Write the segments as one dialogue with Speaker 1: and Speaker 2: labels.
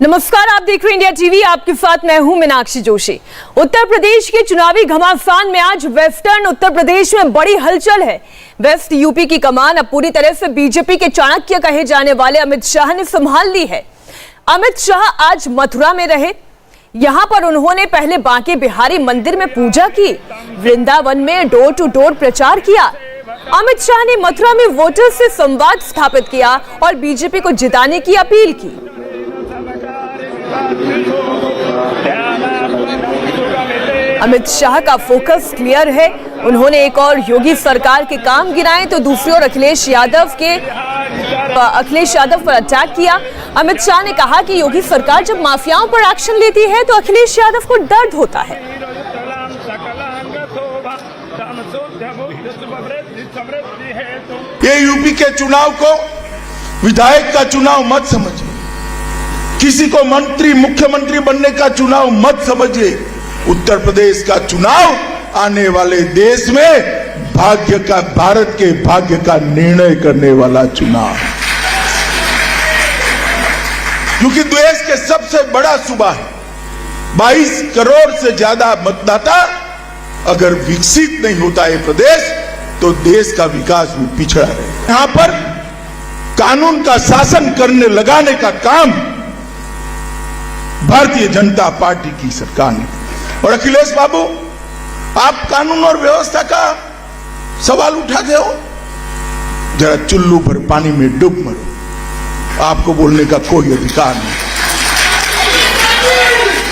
Speaker 1: नमस्कार, आप देख रहे हैं इंडिया टीवी। आपके साथ मैं हूं मीनाक्षी जोशी। उत्तर प्रदेश के चुनावी घमासान में आज वेस्टर्न उत्तर प्रदेश में बड़ी हलचल है। वेस्ट यूपी की कमान अब पूरी तरह से बीजेपी के चाणक्य कहे जाने वाले अमित शाह ने संभाल ली है। अमित शाह आज मथुरा में रहे। यहां पर उन्होंने पहले बांके बिहारी मंदिर में पूजा की, वृंदावन में डोर टू डोर प्रचार किया। अमित शाह ने मथुरा में वोटर्स से संवाद स्थापित किया और बीजेपी को जिताने की अपील की। अमित शाह का फोकस क्लियर है। उन्होंने एक और योगी सरकार के काम गिनाए तो दूसरी ओर अखिलेश यादव पर अटैक किया। अमित शाह ने कहा कि योगी सरकार जब माफियाओं पर एक्शन लेती है तो अखिलेश यादव को दर्द होता है।
Speaker 2: ये यूपी के चुनाव को विधायक का चुनाव मत समझिए, किसी को मंत्री मुख्यमंत्री बनने का चुनाव मत समझिए। उत्तर प्रदेश का चुनाव आने वाले देश में भारत के भाग्य का निर्णय करने वाला चुनाव, क्योंकि देश के सबसे बड़ा सूबा है। 22 करोड़ से ज्यादा मतदाता अगर विकसित नहीं होता है प्रदेश तो देश का विकास भी पिछड़ा है। यहां पर कानून का शासन करने लगाने का काम भारतीय जनता पार्टी की सरकार ने। और अखिलेश बाबू, आप कानून और व्यवस्था का सवाल उठाते हो, जरा चुल्लू भर पानी में डूब मरो, आपको बोलने का कोई अधिकार नहीं।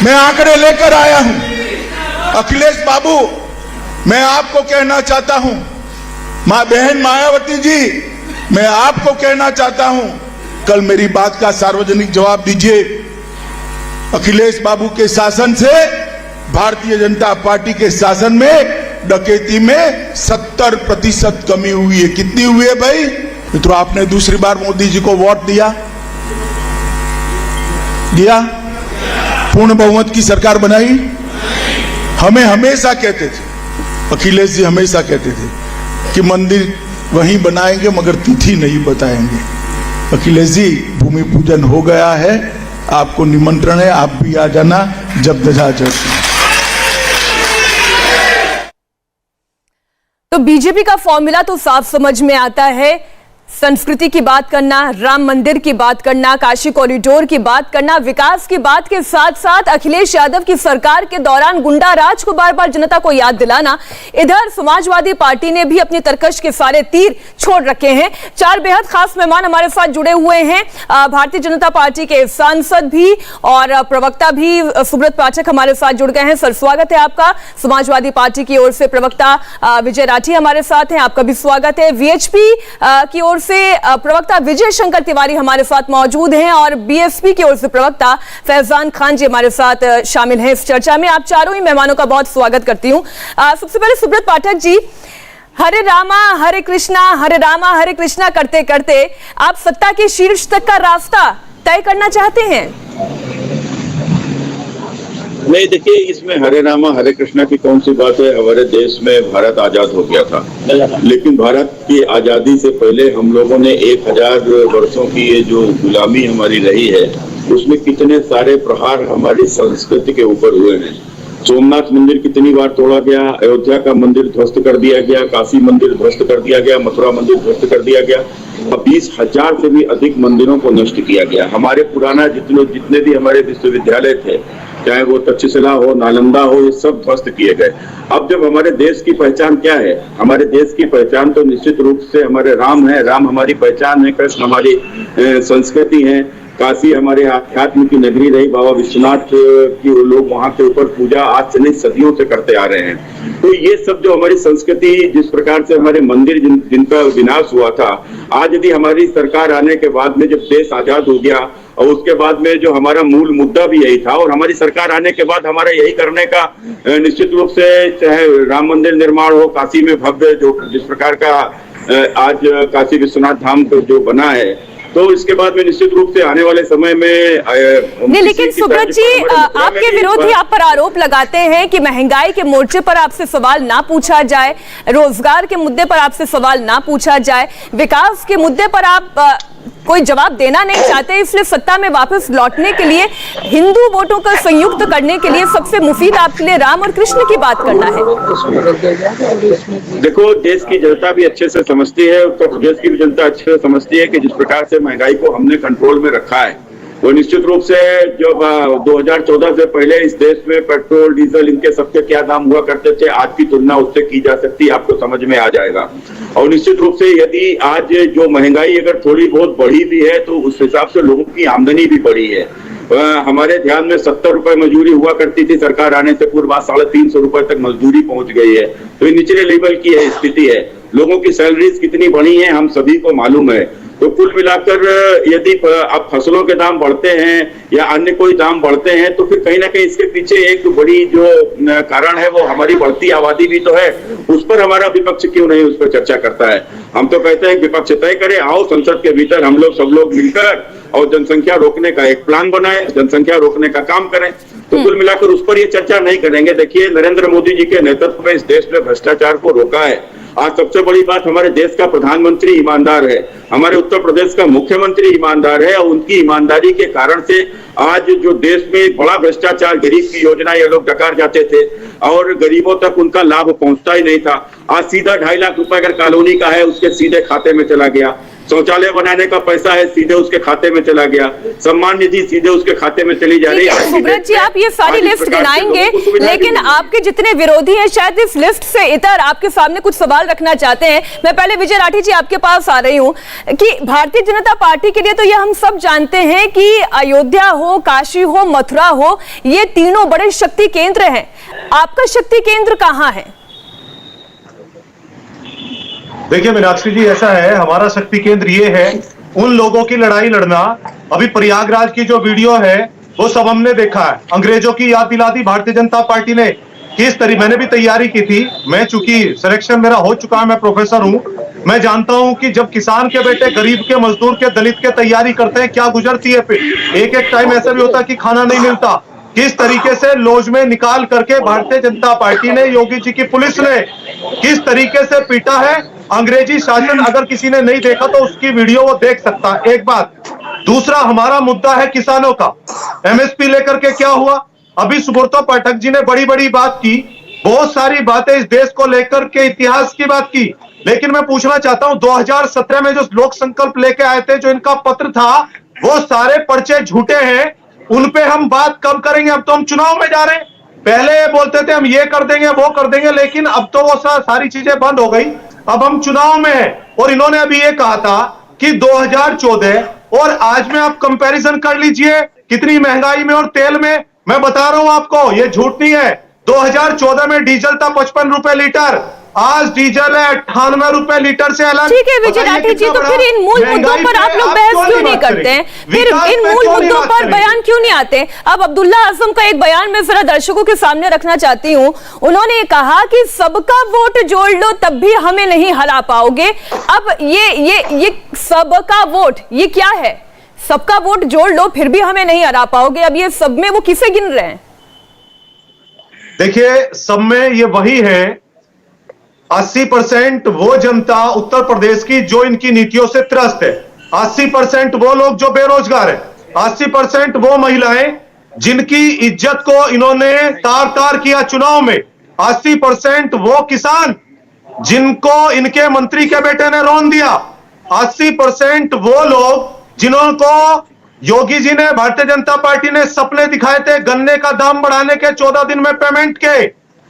Speaker 2: मैं आंकड़े लेकर आया हूं। अखिलेश बाबू, मैं आपको कहना चाहता हूं, मां बहन मायावती जी, मैं आपको कहना चाहता हूं, कल मेरी बात का सार्वजनिक जवाब दीजिए। अखिलेश बाबू के शासन से भारतीय जनता पार्टी के शासन में डकैती में 70% कमी हुई है। कितनी हुई है भाई? तो आपने दूसरी बार मोदी जी को वोट दिया? पूर्ण बहुमत की सरकार बनाई। हमें हमेशा कहते थे, अखिलेश जी हमेशा कहते थे कि मंदिर वहीं बनाएंगे मगर तिथि नहीं बताएंगे। अखिलेश जी, भूमि पूजन हो गया है, आपको निमंत्रण है, आप भी आ जाना जब दशा चलती।
Speaker 1: तो बीजेपी का फॉर्मूला तो साफ समझ में आता है। संस्कृति की बात करना, राम मंदिर की बात करना, काशी कॉरिडोर की बात करना, विकास की बात के साथ साथ अखिलेश यादव की सरकार के दौरान गुंडा राज को बार बार जनता को याद दिलाना। इधर समाजवादी पार्टी ने भी अपनी तरकश के सारे तीर छोड़ रखे हैं। 4 बेहद खास मेहमान हमारे साथ जुड़े हुए हैं। भारतीय जनता पार्टी के सांसद भी और प्रवक्ता भी सुब्रत पाठक हमारे साथ जुड़ गए हैं। सर, स्वागत है आपका। समाजवादी पार्टी की ओर से प्रवक्ता विजय राठी हमारे साथ हैं, आपका भी स्वागत है। वीएचपी की ओर से प्रवक्ता विजय शंकर तिवारी हमारे साथ मौजूद हैं और बीएसपी की ओर से प्रवक्ता फैजान खान जी हमारे साथ शामिल हैं इस चर्चा में। आप चारों ही मेहमानों का बहुत स्वागत करती हूं। सबसे पहले सुब्रत पाठक जी, हरे रामा हरे कृष्णा करते करते आप सत्ता के शीर्ष तक का रास्ता तय करना चाहते हैं?
Speaker 3: नहीं, देखिए, इसमें हरे रामा हरे कृष्णा की कौन सी बात है। हमारे देश में भारत आजाद हो गया था, लेकिन भारत की आजादी से पहले हम लोगों ने 1000 वर्षों की ये जो गुलामी हमारी रही है, उसमें कितने सारे प्रहार हमारी संस्कृति के ऊपर हुए हैं। सोमनाथ मंदिर कितनी बार तोड़ा गया, अयोध्या का मंदिर ध्वस्त कर दिया गया, काशी मंदिर ध्वस्त कर दिया गया, मथुरा मंदिर ध्वस्त कर दिया गया, 20,000 से भी अधिक मंदिरों को नष्ट किया गया। हमारे पुराना जितने भी हमारे विश्वविद्यालय थे, चाहे वो तक्षशिला हो, नालंदा हो, ये सब ध्वस्त किए गए। अब जब हमारे देश की पहचान क्या है? हमारे देश की पहचान तो निश्चित रूप से हमारे राम है। राम हमारी पहचान है, कृष्ण हमारी संस्कृति है, काशी हमारे आध्यात्म की नगरी रही, बाबा विश्वनाथ की लोग वहां के ऊपर पूजा आज से नहीं सदियों से करते आ रहे हैं। तो ये सब जो हमारी संस्कृति, जिस प्रकार से हमारे मंदिर जिनका विनाश हुआ था, आज यदि हमारी सरकार आने के बाद में जब देश आजाद हो गया और उसके बाद में जो हमारा मूल मुद्दा भी यही था, और हमारी सरकार आने के बाद हमारा यही करने का निश्चित रूप से, चाहे राम मंदिर निर्माण हो, काशी में भव्य जो जिस प्रकार का आज काशी विश्वनाथ धाम जो बना है, तो इसके बाद में निश्चित रूप से आने वाले समय में
Speaker 1: नहीं, लेकिन सुब्रत जी, आपके विरोधी आप पर आरोप लगाते हैं कि महंगाई के मोर्चे पर आपसे सवाल ना पूछा जाए, रोजगार के मुद्दे पर आपसे सवाल ना पूछा जाए, विकास के मुद्दे पर आप कोई जवाब देना नहीं चाहते, इसलिए सत्ता में वापस लौटने के लिए, हिंदू वोटों को संयुक्त करने के लिए सबसे मुफीद आपके लिए राम और कृष्ण की बात करना है।
Speaker 3: देखो, देश की जनता भी अच्छे से समझती है, उत्तर प्रदेश की भी जनता अच्छे से समझती है कि जिस प्रकार से महंगाई को हमने कंट्रोल में रखा है, वो निश्चित रूप से जो 2014 से पहले इस देश में पेट्रोल डीजल इनके सबके क्या दाम हुआ करते थे, आज की तुलना उससे की जा सकती है, आपको समझ में आ जाएगा। और निश्चित रूप से यदि आज जो महंगाई अगर थोड़ी बहुत बढ़ी भी है तो उस हिसाब से लोगों की आमदनी भी बढ़ी है। हमारे ध्यान में 70 रुपए मजदूरी हुआ करती थी, सरकार आने से पूर्व 350 रुपए तक मजदूरी पहुंच गई है। तो ये निचले लेवल की स्थिति है। लोगों की सैलरीज कितनी बढ़ी है हम सभी को मालूम है। तो कुल मिलाकर यदि अब फसलों के दाम बढ़ते हैं या अन्य कोई दाम बढ़ते हैं तो फिर कहीं ना कहीं इसके पीछे एक बड़ी जो कारण है वो हमारी बढ़ती आबादी भी तो है। उस पर हमारा विपक्ष क्यों नहीं उस पर चर्चा करता है? हम तो कहते हैं विपक्ष तय करे, आओ संसद के भीतर हम लोग सब लोग मिलकर और जनसंख्या रोकने का एक प्लान बनाए, जनसंख्या रोकने का काम करें। तो कुल मिलाकर उस पर ये चर्चा नहीं करेंगे। देखिए, नरेंद्र मोदी जी के नेतृत्व में इस देश ने भ्रष्टाचार को रोका है। आज सबसे बड़ी बात, हमारे देश का प्रधानमंत्री ईमानदार है, हमारे उत्तर प्रदेश का मुख्यमंत्री ईमानदार है और उनकी ईमानदारी के कारण से आज जो देश में बड़ा भ्रष्टाचार, गरीब की योजना ये लोग डकार जाते थे और गरीबों तक उनका लाभ पहुंचता ही नहीं था। आज सीधा 2.5 लाख रुपए अगर कॉलोनी का है उसके सीधे खाते में चला गया। शौचालय बनाने का पैसा है सीधे उसके खाते में चला गया। सम्मान निधि सीधे उसके खाते में चली जा रही है।
Speaker 1: सुब्रत जी, आप ये सारी लिस्ट गिनाएंगे, लेकिन आपके जितने विरोधी हैं शायद इस लिस्ट से इतर आपके सामने कुछ सवाल रखना चाहते हैं। मैं पहले विजय राठी जी आपके पास आ रही हूँ कि भारतीय जनता पार्टी के लिए तो ये हम सब जानते हैं कि अयोध्या हो, काशी हो, मथुरा हो, ये तीनों बड़े शक्ति केंद्र हैं। आपका शक्ति केंद्र कहाँ है?
Speaker 4: देखिए मीनाक्षी जी, ऐसा है, हमारा शक्ति केंद्र ये है उन लोगों की लड़ाई लड़ना। अभी प्रयागराज की जो वीडियो है वो सब हमने देखा है। अंग्रेजों की याद दिला दी भारतीय जनता पार्टी ने। किस तरीके, मैंने भी तैयारी की थी, मैं चूंकि सिलेक्शन मेरा हो चुका है, मैं प्रोफेसर हूं, मैं जानता हूं कि जब किसान के बेटे, गरीब के, मजदूर के, दलित के तैयारी करते हैं क्या गुजरती है। फिर एक एक टाइम ऐसा भी होता है कि खाना नहीं मिलता। किस तरीके से लॉज में निकाल करके भारतीय जनता पार्टी ने, योगी जी की पुलिस ने किस तरीके से पीटा है अंग्रेजी शासन। अगर किसी ने नहीं देखा तो उसकी वीडियो वो देख सकता है। एक बात। दूसरा, हमारा मुद्दा है किसानों का। एमएसपी लेकर के क्या हुआ? अभी सुब्रतो पाठक जी ने बड़ी बड़ी बात की, बहुत सारी बातें इस देश को लेकर के, इतिहास की बात की। लेकिन मैं पूछना चाहता हूं, 2017 में जो लोक संकल्प लेके आए थे, जो इनका पत्र था, वो सारे पर्चे झूठे हैं। उन पे हम बात कब करेंगे? अब तो हम चुनाव में जा रहे हैं। पहले ये बोलते थे हम ये कर देंगे, वो कर देंगे, लेकिन अब तो वो सारी चीजें बंद हो गई। अब हम चुनाव में हैं। और इन्होंने अभी ये कहा था कि 2014 और आज में आप कंपैरिजन कर लीजिए कितनी महंगाई में और तेल में। मैं बता रहा हूं आपको, ये झूठ नहीं है। 2014 में डीजल था 55 रुपए लीटर, आज डीजल है 98 रुपए लीटर से अलग।
Speaker 1: ठीक है विजय राठी जी, तो फिर इन मूल मुद्दों पर आप लोग बहस क्यों नहीं करते हैं? फिर इन मूल मुद्दों पर बयान क्यों नहीं आते? अब अब्दुल्ला आजम का एक बयान मैं जरा दर्शकों के सामने रखना चाहती हूं। उन्होंने कहा कि सबका वोट जोड़ लो तब भी हमें नहीं हरा पाओगे। अब ये सबका वोट, ये क्या है? सबका वोट जोड़ लो फिर भी हमें नहीं हरा पाओगे। अब ये सब में वो किसे गिन रहे हैं?
Speaker 4: देखिए, सब में ये वही है, 80% वो जनता उत्तर प्रदेश की जो इनकी नीतियों से त्रस्त है। 80% वो लोग जो बेरोजगार है। 80% वो महिलाएं जिनकी इज्जत को इन्होंने तार तार किया चुनाव में। 80% वो किसान जिनको इनके मंत्री के बेटे ने रौंद दिया। 80% वो लोग जिनको योगी जी ने, भारतीय जनता पार्टी ने सपने दिखाए थे गन्ने का दाम बढ़ाने के, 14 दिन में पेमेंट के,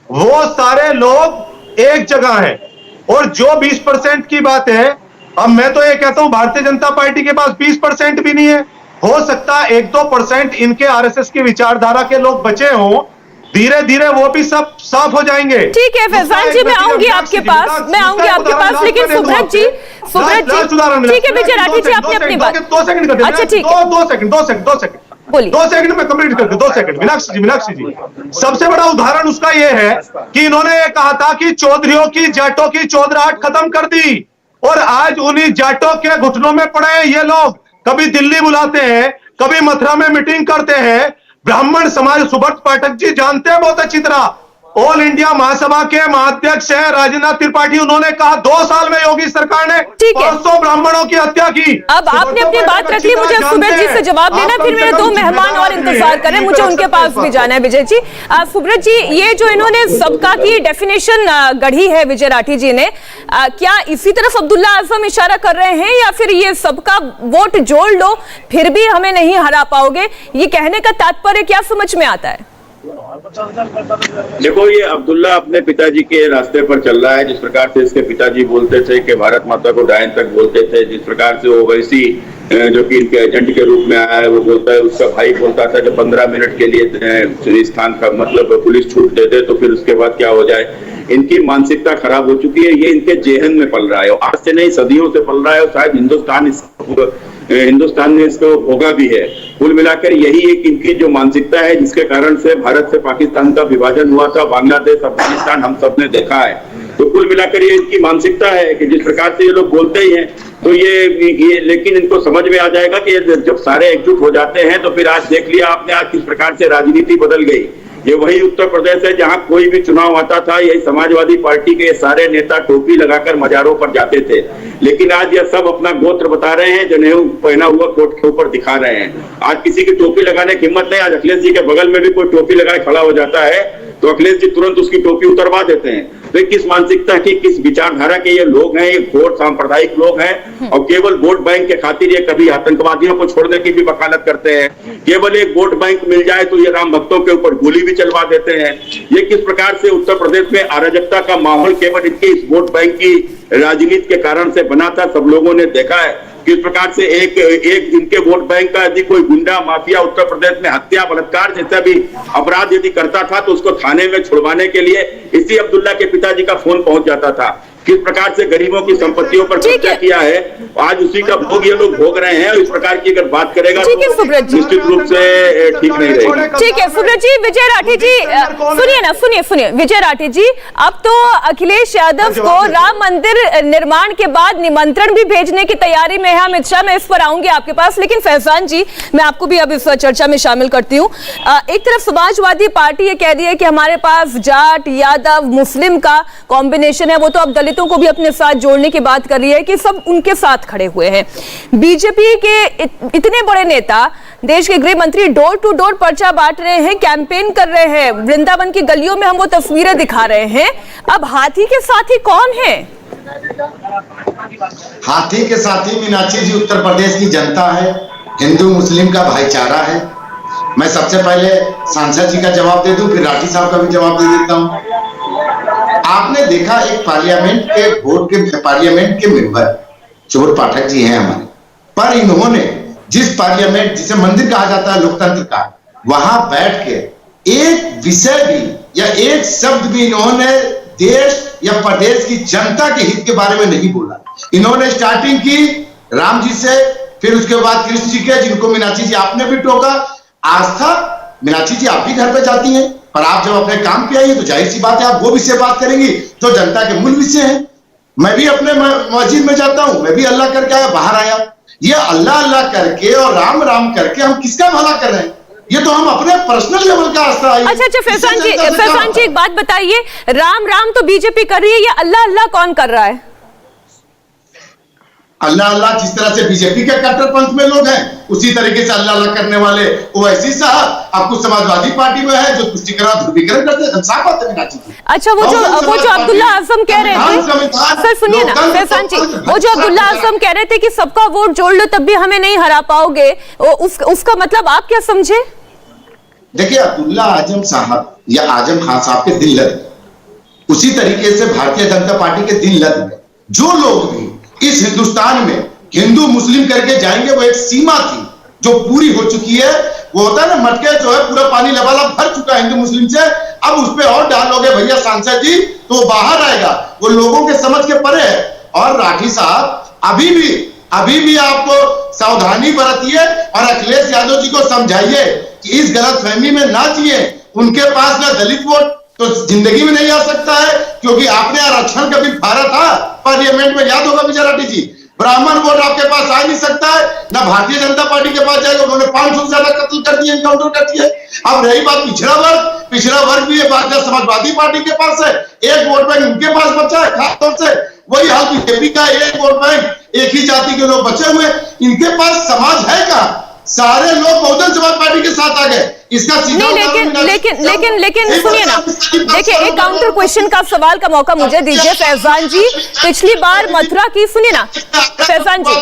Speaker 4: वो सारे लोग एक जगह है। और जो 20% की बात है, अब मैं तो ये कहता हूं भारतीय जनता पार्टी के पास 20% भी नहीं है। हो सकता है 1-2% इनके आरएसएस की विचारधारा के लोग बचे हों, धीरे धीरे वो भी सब साफ हो जाएंगे।
Speaker 1: ठीक है फैजान जी, मैं आऊंगी आपके पास, लेकिन सुब्रत जी, ठीक है विजय राठी जी, आपने अपनी बात
Speaker 4: 2 सेकंड कर,
Speaker 1: अच्छा ठीक है,
Speaker 4: 2 सेकंड
Speaker 1: बोलिए।
Speaker 4: 2 सेकंड में कंप्लीट कर दो। 2 सेकंड। मीनाक्षी जी, सबसे बड़ा उदाहरण उसका ये है कि इन्होंने ये कहा था कि चौधरियों की, जाटों की चौधराहट खत्म कर दी, और आज उन्हीं जाटों के घुटनों में पड़े हैं ये लोग। कभी दिल्ली बुलाते हैं, कभी मथुरा में मीटिंग करते हैं। ब्राह्मण समाज, सुब्रत पाठक जी जानते हैं बहुत अच्छी तरह, ऑल इंडिया महासभा के महाअध्यक्ष है राजेंद्र त्रिपाठी, उन्होंने कहा 2 साल में योगी सरकार ने 500 ब्राह्मणों की हत्या की।
Speaker 1: अब आपने अपनी बात रख ली, मुझे सुब्रत जी से जवाब देना, फिर मेरे 2 मेहमान और इंतजार करें, मुझे उनके पास भी जाना है। विजय जी, सुब्रत जी, ये जो इन्होंने सबका की डेफिनेशन गढ़ी है विजय राठी जी ने, क्या इसी तरफ अब्दुल्ला आजम इशारा कर रहे हैं, या फिर ये सबका वोट जोड़ लो फिर भी हमें नहीं हरा पाओगे, ये कहने का तात्पर्य क्या समझ में आता है?
Speaker 3: देखो, ये अब्दुल्ला अपने पिताजी के रास्ते पर चल रहा है। जिस प्रकार से इसके पिताजी बोलते थे कि भारत माता को डायन तक बोलते थे, जिस प्रकार से ओवैसी जो कि इनके एजेंट के रूप में आया है वो बोलता है, उसका भाई बोलता था कि 15 मिनट के लिए स्थान का मतलब पुलिस छूट दे दे तो फिर उसके बाद क्या हो जाए। इनकी मानसिकता खराब हो चुकी है, ये इनके जेहन में पल रहा है, आज से नहीं सदियों से पल रहा है, और शायद हिंदुस्तान ने इसको भोगा भी है। कुल मिलाकर यही एक इनकी जो मानसिकता है जिसके कारण से भारत से पाकिस्तान का विभाजन हुआ था, बांग्लादेश अफगानिस्तान हम सबने देखा है। तो कुल मिलाकर ये इनकी मानसिकता है कि जिस प्रकार से ये लोग बोलते ही हैं तो ये लेकिन इनको समझ में आ जाएगा कि जब सारे एकजुट हो जाते हैं तो फिर आज देख लिया आपने आज किस प्रकार से राजनीति बदल गई। ये वही उत्तर प्रदेश है जहां कोई भी चुनाव आता था, यही समाजवादी पार्टी के सारे नेता टोपी लगाकर मजारों पर जाते थे, लेकिन आज ये सब अपना गोत्र बता रहे हैं, जनेऊ पहना हुआ कोट के ऊपर दिखा रहे हैं। आज किसी की टोपी लगाने की हिम्मत नहीं। आज अखिलेश जी के बगल में भी कोई टोपी लगाए खड़ा हो जाता है तो अखिलेश जी तुरंत उसकी टोपी उतरवा देते हैं। तो किस मानसिकता की, किस विचारधारा के ये लोग हैं, ये घोर सांप्रदायिक लोग हैं, और केवल वोट बैंक के खातिर ये कभी आतंकवादियों को छोड़ने की भी वकालत करते हैं। केवल एक वोट बैंक मिल जाए तो ये राम भक्तों के ऊपर गोली भी चलवा देते हैं। ये किस प्रकार से उत्तर प्रदेश में अराजकता का माहौल केवल इनके इस वोट बैंक की राजनीति के कारण से बना था, सब लोगों ने देखा है। किस प्रकार से एक इनके वोट बैंक का यदि कोई गुंडा माफिया उत्तर प्रदेश में हत्या बलात्कार जैसा भी अपराध यदि करता था तो उसको थाने में छुड़वाने के लिए इसी अब्दुल्ला के पिताजी का फोन पहुंच जाता था। किस प्रकार से गरीबों की संपत्तियों पर कब्जा किया है, आज उसी का भोग ये लोग भोग रहे हैं। इस प्रकार की अगर बात करेगा तो निश्चित रूप से ठीक नहीं रहेगी।
Speaker 1: ठीक है सुब्रत जी। विजय राठी जी सुनिए ना, सुनिए विजय राठी जी, अब तो अखिलेश यादव को राम मंदिर निर्माण के बाद निमंत्रण भी भेजने की तैयारी में है अमित शाह। मैं इस पर आऊंगी आपके पास, लेकिन फैजान जी मैं आपको भी अब इस चर्चा में शामिल करती हूँ। एक तरफ समाजवादी पार्टी ये कह रही है कि हमारे पास जाट यादव मुस्लिम का कॉम्बिनेशन है, वो तो अब दलितों को भी अपने साथ जोड़ने की बात कर रही है कि सब उनके साथ खड़े हुए हैं। बीजेपी के इतने बड़े नेता देश के गृह मंत्री डोर टू डोर पर्चा बांट रहे हैं, कैंपेन कर रहे हैं, वृंदावन की गलियों में हम वो तस्वीरें दिखा रहे हैं। अब हाथी के साथी कौन है?
Speaker 5: हाथी के साथी मीनाक्षी जी उत्तर प्रदेश की जनता है, हिंदू मुस्लिम का भाईचारा है। मैं सबसे पहले सांसद जी का जवाब दे दूं, फिर राठी साहब का भी जवाब दे देता हूं। आपने देखा एक पार्लियामेंट के मेंबर चोर पाठक जी हैं हमारे, पर इन्होंने जिस पार्लियामेंट जिसे मंदिर कहा जाता है लोकतंत्र का, वहां बैठ के एक विषय भी या एक शब्द भी इन्होंने देश या प्रदेश की जनता के हित के बारे में नहीं बोला। इन्होंने स्टार्टिंग की राम जी से, फिर उसके बाद कृष्ण जी के, जिनको मीनाक्षी जी आपने भी टोका। आस्था मीनाक्षी जी आप भी घर पे जाती हैं, पर आप जब अपने काम पे आइए तो जाहिर सी बात है आप वो विषय बात करेंगी जो जनता के मूल विषय है। मैं भी अपने मस्जिद में जाता हूं, मैं भी अल्लाह करके आया, बाहर आया। ये अल्लाह अल्लाह करके और राम राम करके हम किसका भला कर रहे हैं? ये तो हम अपने पर्सनल लेवल का आस्था है।
Speaker 1: अच्छा फैजान जी एक बात बताइए, राम राम तो बीजेपी कर रही है, ये अल्लाह अल्लाह कौन कर रहा है?
Speaker 5: अल्लाह अल्लाह जिस तरह से बीजेपी के कट्टरपंथ में लोग हैं, उसी तरीके से अल्लाह अल्लाह करने वाले ओवैसी साहब अब कुछ समाजवादी पार्टी में है जो तुष्टिकरण ध्रुवीकरण करते हैं। साफ बात है।
Speaker 1: अच्छा वो जो अब्दुल्ला आजम कह रहे थे, सर सुनिए ना फैजान जी, वो जो अब्दुल्ला आजम कह रहे थे कि सबका वोट जोड़ लो तब भी हमें नहीं हरा पाओगे, उसका मतलब आप क्या समझे?
Speaker 5: देखिए अब्दुल्ला आजम साहब या आजम खान साहब के दिल लग, उसी तरीके से भारतीय जनता पार्टी के दिल लग गए। जो लोग भी इस हिंदुस्तान में हिंदू मुस्लिम करके जाएंगे, वो एक सीमा थी जो पूरी हो चुकी है। वो होता है ना मटके जो है पूरा पानी लबालब भर चुका है हिंदू मुस्लिम से, अब उस पर और डालोगे भैया सांसद जी तो वो बाहर आएगा, वो लोगों के समझ के परे है। और राठी साहब अभी भी आपको सावधानी बरतिए और अखिलेश यादव जी को समझाइए कि इस गलतफहमी में ना जिए। उनके पास ना दलित वोट तो जिंदगी में नहीं आ सकता है, क्योंकि आपने आरक्षण का बिल फाड़ा था पार्लियामेंट में, याद होगा विजय राठी जी। ब्राह्मण वोट आपके पास आ नहीं सकता है, ना भारतीय जनता पार्टी के पास जाएगा। उन्होंने 500 से ज्यादा कत्ल कर दिए, इनकाउंटर कर दिए। अब रही बात पिछड़ा वर्ग भी भारतीय समाजवादी पार्टी के पास है, एक वोट बैंक उनके पास बचा है। खासतौर से वही हाल बीजेपी का, एक वोट बैंक, एक ही जाति के लोग बचे हुए, इनके पास समाज है कहां? सारे लोग बहुजन समाज पार्टी के साथ आ गए। इसका सीधा
Speaker 1: लेकिन सुनिए ना, देखिए एक काउंटर क्वेश्चन का सवाल का मौका मुझे दीजिए फैजान जी। पिछली बार मथुरा की, सुनिए ना फैजान जी,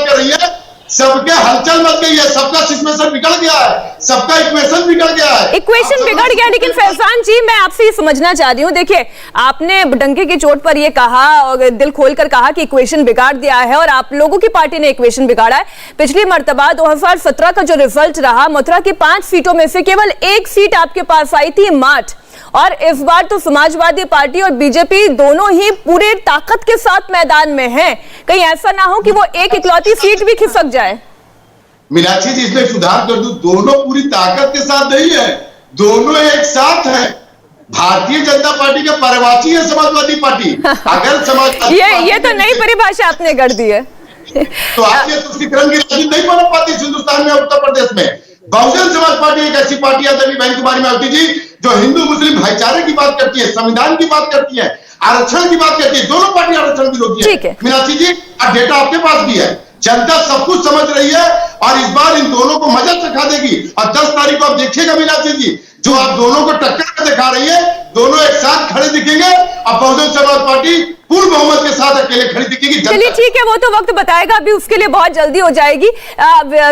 Speaker 5: सबके हलचल मच गई है, सबका इक्वेशन बिगड़ गया है, सबका इक्वेशन बिगड़ गया है,
Speaker 1: इक्वेशन बिगड़ गया। लेकिन फैजान जी, मैं आपसे ये समझना चाह रही हूँ, देखिए आपने डंके की चोट पर ये कहा और दिल खोलकर कहा कि इक्वेशन बिगाड़ दिया है और आप लोगों की पार्टी ने इक्वेशन बिगाड़ा है। पिछली मर्तबा 2017 का जो रिजल्ट रहा, मथुरा की 5 सीटों में से केवल 1 सीट आपके पास आई थी, माठ। और इस बार तो समाजवादी पार्टी और बीजेपी दोनों ही पूरे ताकत के साथ मैदान में हैं। कहीं ऐसा ना हो कि वो एक इकलौती सीट भी खिसक जाए।
Speaker 5: मीनाक्षी जी, इसमें सुधार कर दूं, दोनों पूरी ताकत के साथ नहीं है, दोनों एक साथ है। भारतीय जनता पार्टी के पर्यवाची है समाजवादी पार्टी। अगर समाजवादी
Speaker 1: ये तो नई परिभाषा आपने कर दी है।
Speaker 5: तो आप ये तुष्टिकरण की राजनीति नहीं बना पाती हिंदुस्तान में, उत्तर प्रदेश में। बहुजन समाज पार्टी एक ऐसी पार्टी है, आदरणीय बहन कुमारी मायावती जी, जो हिंदू मुस्लिम भाईचारे की बात करती है, संविधान की बात करती है, आरक्षण की बात करती है। दोनों पार्टी आरक्षण विरोधी है। मीनाक्षी जी, डेटा आपके पास भी है, जनता सब कुछ समझ रही है और इस बार इन दोनों को मजा चखा देगी। और 10 तारीख को आप देखिएगा मीनाक्षी जी, जो आप दोनों को टक्कर दिखा रही है, दोनों एक साथ खड़े दिखेंगे। अब बहुजन समाज पार्टी पूर्ण बहुमत के साथ अकेले खड़ी दिखेगी।
Speaker 1: चलिए ठीक है, वो तो वक्त बताएगा, अभी उसके लिए बहुत जल्दी हो जाएगी।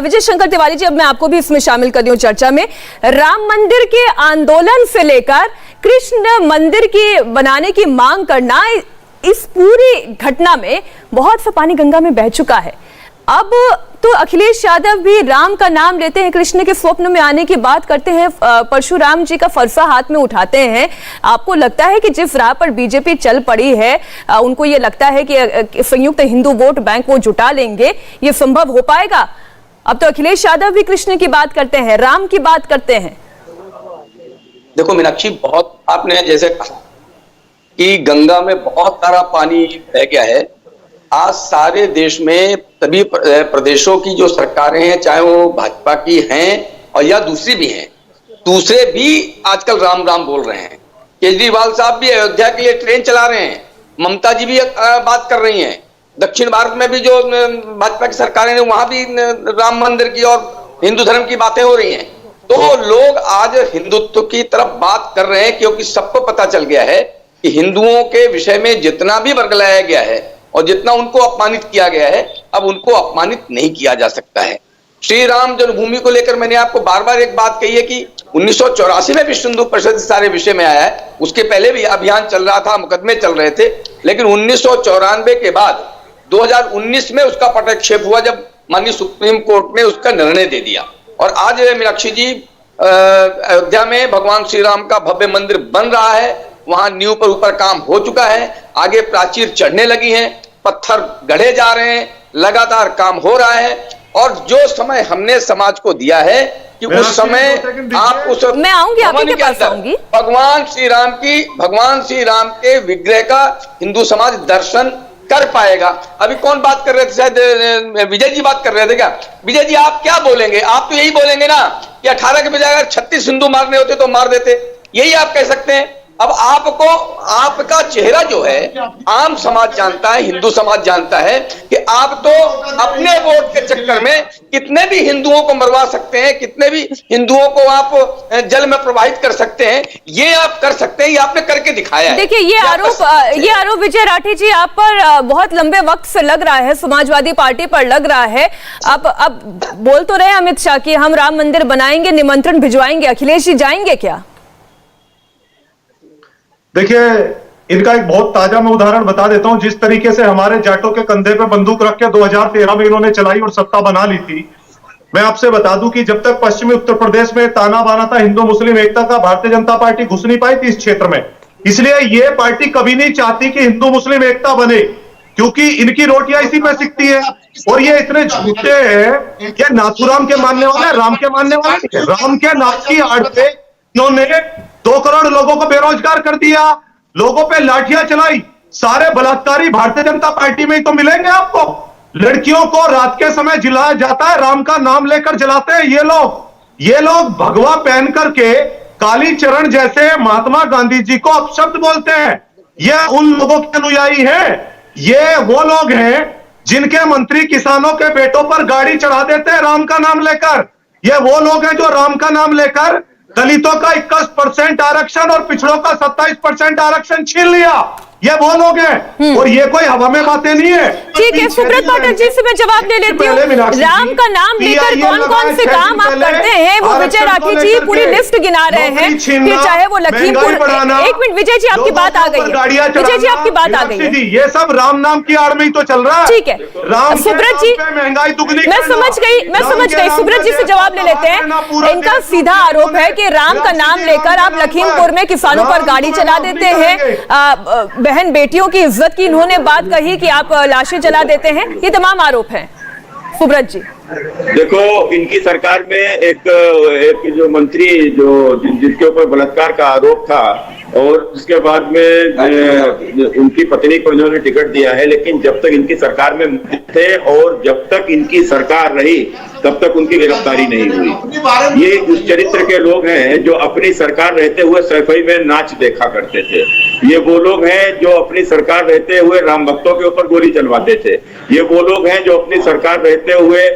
Speaker 1: विजय शंकर तिवारी जी, अब मैं आपको भी इसमें शामिल कर रही हूँ चर्चा में। राम मंदिर के आंदोलन से लेकर कृष्ण मंदिर की बनाने की मांग करना, इस पूरी घटना में बहुत सा पानी गंगा में बह चुका है। अब तो अखिलेश यादव भी राम का नाम लेते हैं, कृष्ण के स्वप्न में आने की बात करते हैं, परशुराम जी का फरसा हाथ में उठाते हैं। आपको लगता है कि जिस राह पर बीजेपी चल पड़ी है, उनको ये लगता है कि संयुक्त हिंदू वोट बैंक वो जुटा लेंगे, ये संभव हो पाएगा? अब तो अखिलेश यादव भी कृष्ण की बात करते हैं, राम की बात करते हैं।
Speaker 6: देखो मीनाक्षी, बहुत आपने जैसे कहा कि गंगा में बहुत सारा पानी बह गया है। आज सारे देश में सभी प्रदेशों की जो सरकारें हैं, चाहे वो भाजपा की हैं और या दूसरी भी हैं, दूसरे भी आजकल राम राम बोल रहे हैं। केजरीवाल साहब भी अयोध्या के लिए ट्रेन चला रहे हैं, ममता जी भी बात कर रही हैं। दक्षिण भारत में भी जो भाजपा की सरकारें हैं, वहां भी राम मंदिर की और हिंदू धर्म की बातें हो रही हैं। तो लोग आज हिंदुत्व की तरफ बात कर रहे हैं, क्योंकि सबको पता चल गया है कि हिंदुओं के विषय में जितना भी वर्गलाया गया है और जितना उनको अपमानित किया गया है, अब उनको अपमानित नहीं किया जा सकता है। श्री राम जन्मभूमि को लेकर मैंने आपको बार बार एक बात कही है कि 1984 में विश्व हिंदू परिषद सारे विषय में आया है, उसके पहले भी अभियान चल रहा था, मुकदमे चल रहे थे, लेकिन 1994 के बाद 2019 में उसका पटक्षेप हुआ, जब माननीय सुप्रीम कोर्ट ने उसका निर्णय दे दिया। और आज मीनाक्षी जी, अयोध्या में भगवान श्री राम का भव्य मंदिर बन रहा है, वहां नींव पर ऊपर काम हो चुका है, आगे प्राचीर चढ़ने लगी हैं, पत्थर गढ़े जा रहे हैं, लगातार काम हो रहा है। और जो समय हमने समाज को दिया है कि उस समय आप उस,
Speaker 1: मैं आऊंगी, आपके पास आऊंगी,
Speaker 6: भगवान श्री राम के विग्रह का हिंदू समाज दर्शन कर पाएगा। अभी कौन बात कर रहे थे, शायद विजय जी बात कर रहे थे क्या? विजय जी, आप क्या बोलेंगे? आप तो यही बोलेंगे ना कि 18 के बजाय अगर 36 हिंदू मारने होते तो मार देते, यही आप कह सकते हैं। अब आपको, आपका चेहरा जो है आम समाज जानता है, हिंदू समाज जानता है कि आप तो अपने वोट के चक्कर में कितने भी हिंदुओं को मरवा सकते हैं, कितने भी हिंदुओं को आप जल में प्रवाहित कर सकते हैं। ये आप कर सकते हैं, ये आपने करके दिखाया है।
Speaker 1: देखिए, ये आरोप विजय राठी जी आप पर बहुत लंबे वक्त से लग रहा है, समाजवादी पार्टी पर लग रहा है। अब बोल तो रहे अमित शाह कि हम राम मंदिर बनाएंगे, निमंत्रण भिजवाएंगे, अखिलेश जी जाएंगे क्या?
Speaker 4: देखिए, इनका एक बहुत ताजा मैं उदाहरण बता देता हूं। जिस तरीके से हमारे जाटों के कंधे पे बंदूक रख के 2013 में इन्होंने चलाई और सत्ता बना ली थी, मैं आपसे बता दूं कि जब तक पश्चिमी उत्तर प्रदेश में ताना बाना था हिंदू मुस्लिम एकता का, भारतीय जनता पार्टी घुस नहीं पाई थी इस क्षेत्र में। इसलिए ये पार्टी कभी नहीं चाहती कि हिंदू मुस्लिम एकता बने, क्योंकि इनकी रोटियां इसी में सिकती है। और ये इतने झूठे हैं कि नाथुराम के मानने वाले, राम के मानने वाले। राम के नाम की आड़ पे इन्होंने 2 करोड़ लोगों को बेरोजगार कर दिया, लोगों पे लाठियां चलाई। सारे बलात्कारी भारतीय जनता पार्टी में ही तो मिलेंगे आपको। लड़कियों को रात के समय जलाया जाता है, राम का नाम लेकर जलाते हैं ये लोग भगवा पहन करके काली चरण जैसे महात्मा गांधी जी को अपशब्द बोलते हैं। ये उन लोगों के अनुयायी हैं। ये वो लोग हैं जिनके मंत्री किसानों के बेटों पर गाड़ी चढ़ा देते हैं राम का नाम लेकर। ये वो लोग हैं जो राम का नाम लेकर दलितों का 21% आरक्षण और पिछड़ों का 27% आरक्षण छीन लिया। ये वो लोग हैं और ये कोई हवा में बातें नहीं है।
Speaker 1: ठीक है, सुब्रत पाठक जी से मैं जवाब ले लेती हूँ। राम का नाम लेकर कौन कौन से काम आप करते हैं वो विजय राठी जी पूरी लिस्ट गिना रहे हैं। फिर चाहे वो लखीमपुर, एक मिनट विजय जी आपकी बात आ गई है, विजय जी आपकी बात आ गई है।
Speaker 4: ये सब राम नाम की आड़ में ही तो चल रहा है।
Speaker 1: ठीक है सुब्रत जी,
Speaker 4: महंगाई दुगनी,
Speaker 1: मैं समझ गई। सुब्रत जी से जवाब ले लेते हैं। इनका सीधा आरोप है कि राम का नाम लेकर आप लखीमपुर में किसानों पर गाड़ी चला देते हैं, बहन बेटियों की इज्जत की इन्होंने बात कही कि आप लाशें जला देते हैं। ये तमाम आरोप हैं सुब्रत जी।
Speaker 3: देखो, इनकी सरकार में एक जो मंत्री जिसके ऊपर बलात्कार का आरोप था और उसके बाद में उनकी पत्नी को इन्होंने टिकट दिया है, लेकिन जब तक इनकी सरकार में थे और जब तक इनकी सरकार रही तब तक उनकी गिरफ्तारी नहीं हुई। ये उस चरित्र के लोग हैं जो अपनी सरकार रहते हुए सफाई में नाच देखा करते थे। ये वो लोग हैं जो अपनी सरकार रहते हुए राम भक्तों के ऊपर गोली चलवाते थे। ये वो लोग हैं जो अपनी सरकार रहते हुए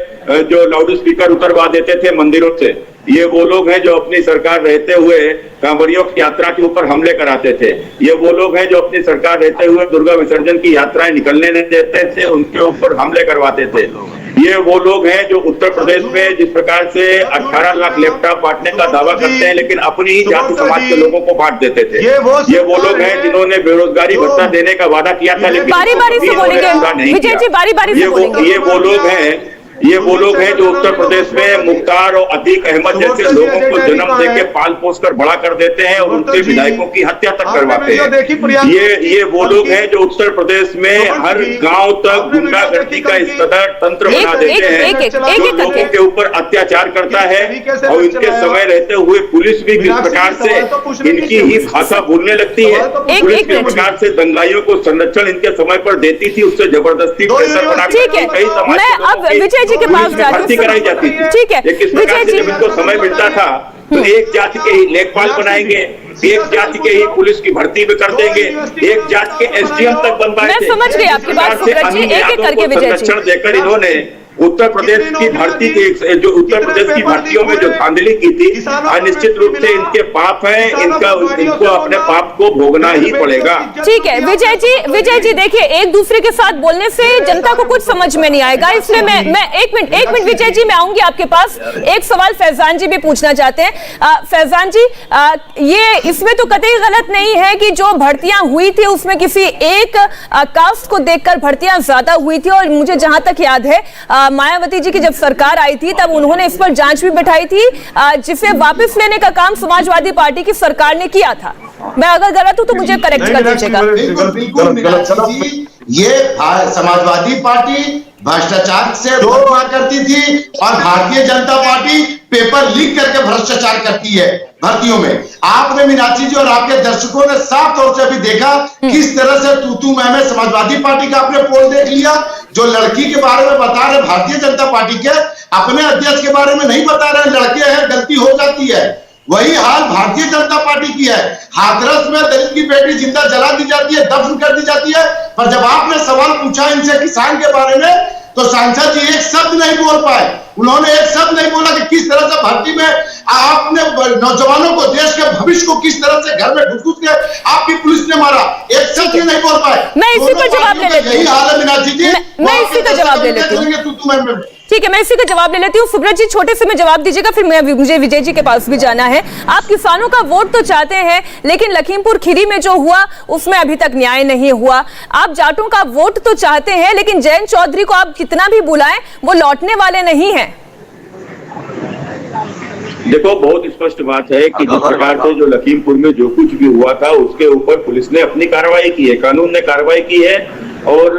Speaker 3: जो लाउड स्पीकर उतरवा देते थे मंदिरों से। ये वो लोग हैं जो अपनी सरकार रहते हुए कांवरियों की यात्रा के ऊपर हमले कराते थे। ये वो लोग हैं जो अपनी सरकार रहते हुए दुर्गा विसर्जन की यात्राएं निकलने नहीं देते थे, उनके ऊपर हमले करवाते थे। ये वो लोग हैं जो उत्तर प्रदेश में जिस प्रकार से 18 लाख लैपटॉप बांटने का दावा करते हैं लेकिन अपनी ही जाति समाज के लोगों को बांट देते थे। ये वो लोग हैं जिन्होंने बेरोजगारी भत्ता देने का वादा किया था लेकिन
Speaker 1: बारी-बारी से बोलेंगे विजय जी, बारी-बारी से बोलेंगे।
Speaker 3: ये वो लोग हैं जो उत्तर प्रदेश में मुख्तार और अतीक अहमद जैसे लोगों को जन्म देके पाल पोस कर बड़ा कर देते हैं और उनके विधायकों की हत्या तक करवाते हैं। ये वो लोग हैं जो उत्तर प्रदेश में हर गांव तक गुंडागर्दी का इस कदर तंत्र बना देते हैं जो लोगों के ऊपर अत्याचार करता है। और इनके समय रहते हुए पुलिस भी किस प्रकार से इनकी ही भाषा बोलने लगती है। पुलिस किस प्रकार से दंगाइयों को संरक्षण इनके समय पर देती थी, उससे जबरदस्ती प्रेशर बनाकर कई समाज
Speaker 1: के पास
Speaker 3: भर्ती कराई जाती थी।
Speaker 1: ठीक है
Speaker 3: विजय जी, जब इनको समय मिलता था तो एक जाति के ही लेखपाल बनाएंगे, एक जाति के ही पुलिस की भर्ती भी कर देंगे, एक जाति के एसडीएम तक बनवाए थे।
Speaker 1: मैं समझ गई आपकी बात सुब्रत जी, एक एक करके विजय जी।
Speaker 3: देकर इन्होंने उत्तर प्रदेश की भर्ती थी, जो उत्तर प्रदेश की भर्तियों में जो धांधली की थी, निश्चित रूप से इनके पाप है, इनको अपने पाप को भोगना ही पड़ेगा।
Speaker 1: ठीक है विजय जी देखिए, एक दूसरे के साथ बोलने से जनता को कुछ समझ में नहीं आएगा, इसलिए मैं एक मिनट विजय जी मैं आऊंगी आपके पास। एक सवाल फैजान जी भी पूछना चाहते हैं। फैजान जी, ये इसमें तो कतई गलत नहीं है कि जो भर्तियां हुई थी उसमें किसी एक कास्ट को देखकर भर्तियां ज्यादा हुई थी, और मुझे जहां तक याद है मायावती जी की जब सरकार आई थी तब उन्होंने इस पर जांच भी बिठाई थी, जिसे वापस लेने का काम समाजवादी पार्टी की सरकार ने किया था। मैं अगर गलत हूं तो मुझे करेक्ट कर दीजिएगा।
Speaker 5: बिल्कुल, ये समाजवादी पार्टी भ्रष्टाचार से रोकना करती थी और Bharatiya Janata party paper leak करके भ्रष्टाचार करती है भर्तियों में। आपने मीनाक्षी जी और आपके दर्शकों ने साफ तौर से अभी देखा किस तरह से तू मैं समाजवादी पार्टी का आपने पोल देख लिया। जो लड़की के बारे में बता रहे भारतीय जनता पार्टी के, अपने अध्यक्ष के बारे में नहीं बता रहे, लड़के हैं गलती हो जाती है। वही हाल भारतीय जनता पार्टी की है। हाथरस में दलित की बेटी जिंदा जला दी जाती है, दफन कर दी जाती है, पर जब आपने सवाल पूछा इनसे किसान के बारे में तो सांसद जी एक शब्द नहीं बोल पाए। उन्होंने एक शब्द नहीं बोला कि किस तरह से भर्ती में आपने नौजवानों को, देश के भविष्य को किस तरह से घर में घुस के आपकी पुलिस ने मारा, एक शब्द नहीं बोल पाए।
Speaker 1: मैं इसी पर जवाब ले लेती हूँ।
Speaker 5: यही हाल है मीनाक्षी जी,
Speaker 1: मैं इसी का जवाब ले लेती हूँ। ठीक है, मैं इसी का जवाब ले लेती हूँ। सुब्रत जी छोटे से में जवाब दीजिएगा, फिर मुझे विजय जी के पास भी जाना है। आप किसानों का वोट तो चाहते हैं लेकिन लखीमपुर खीरी में जो हुआ उसमें अभी तक न्याय नहीं हुआ। आप जाटों का वोट तो चाहते हैं लेकिन जयंत चौधरी को आप कितना भी बुलाएं वो लौटने वाले नहीं हैं।
Speaker 3: देखो, बहुत स्पष्ट बात है कि जिस प्रकार से जो लखीमपुर में जो कुछ भी हुआ था उसके ऊपर पुलिस ने अपनी कार्रवाई की है, कानून ने कार्रवाई की है। और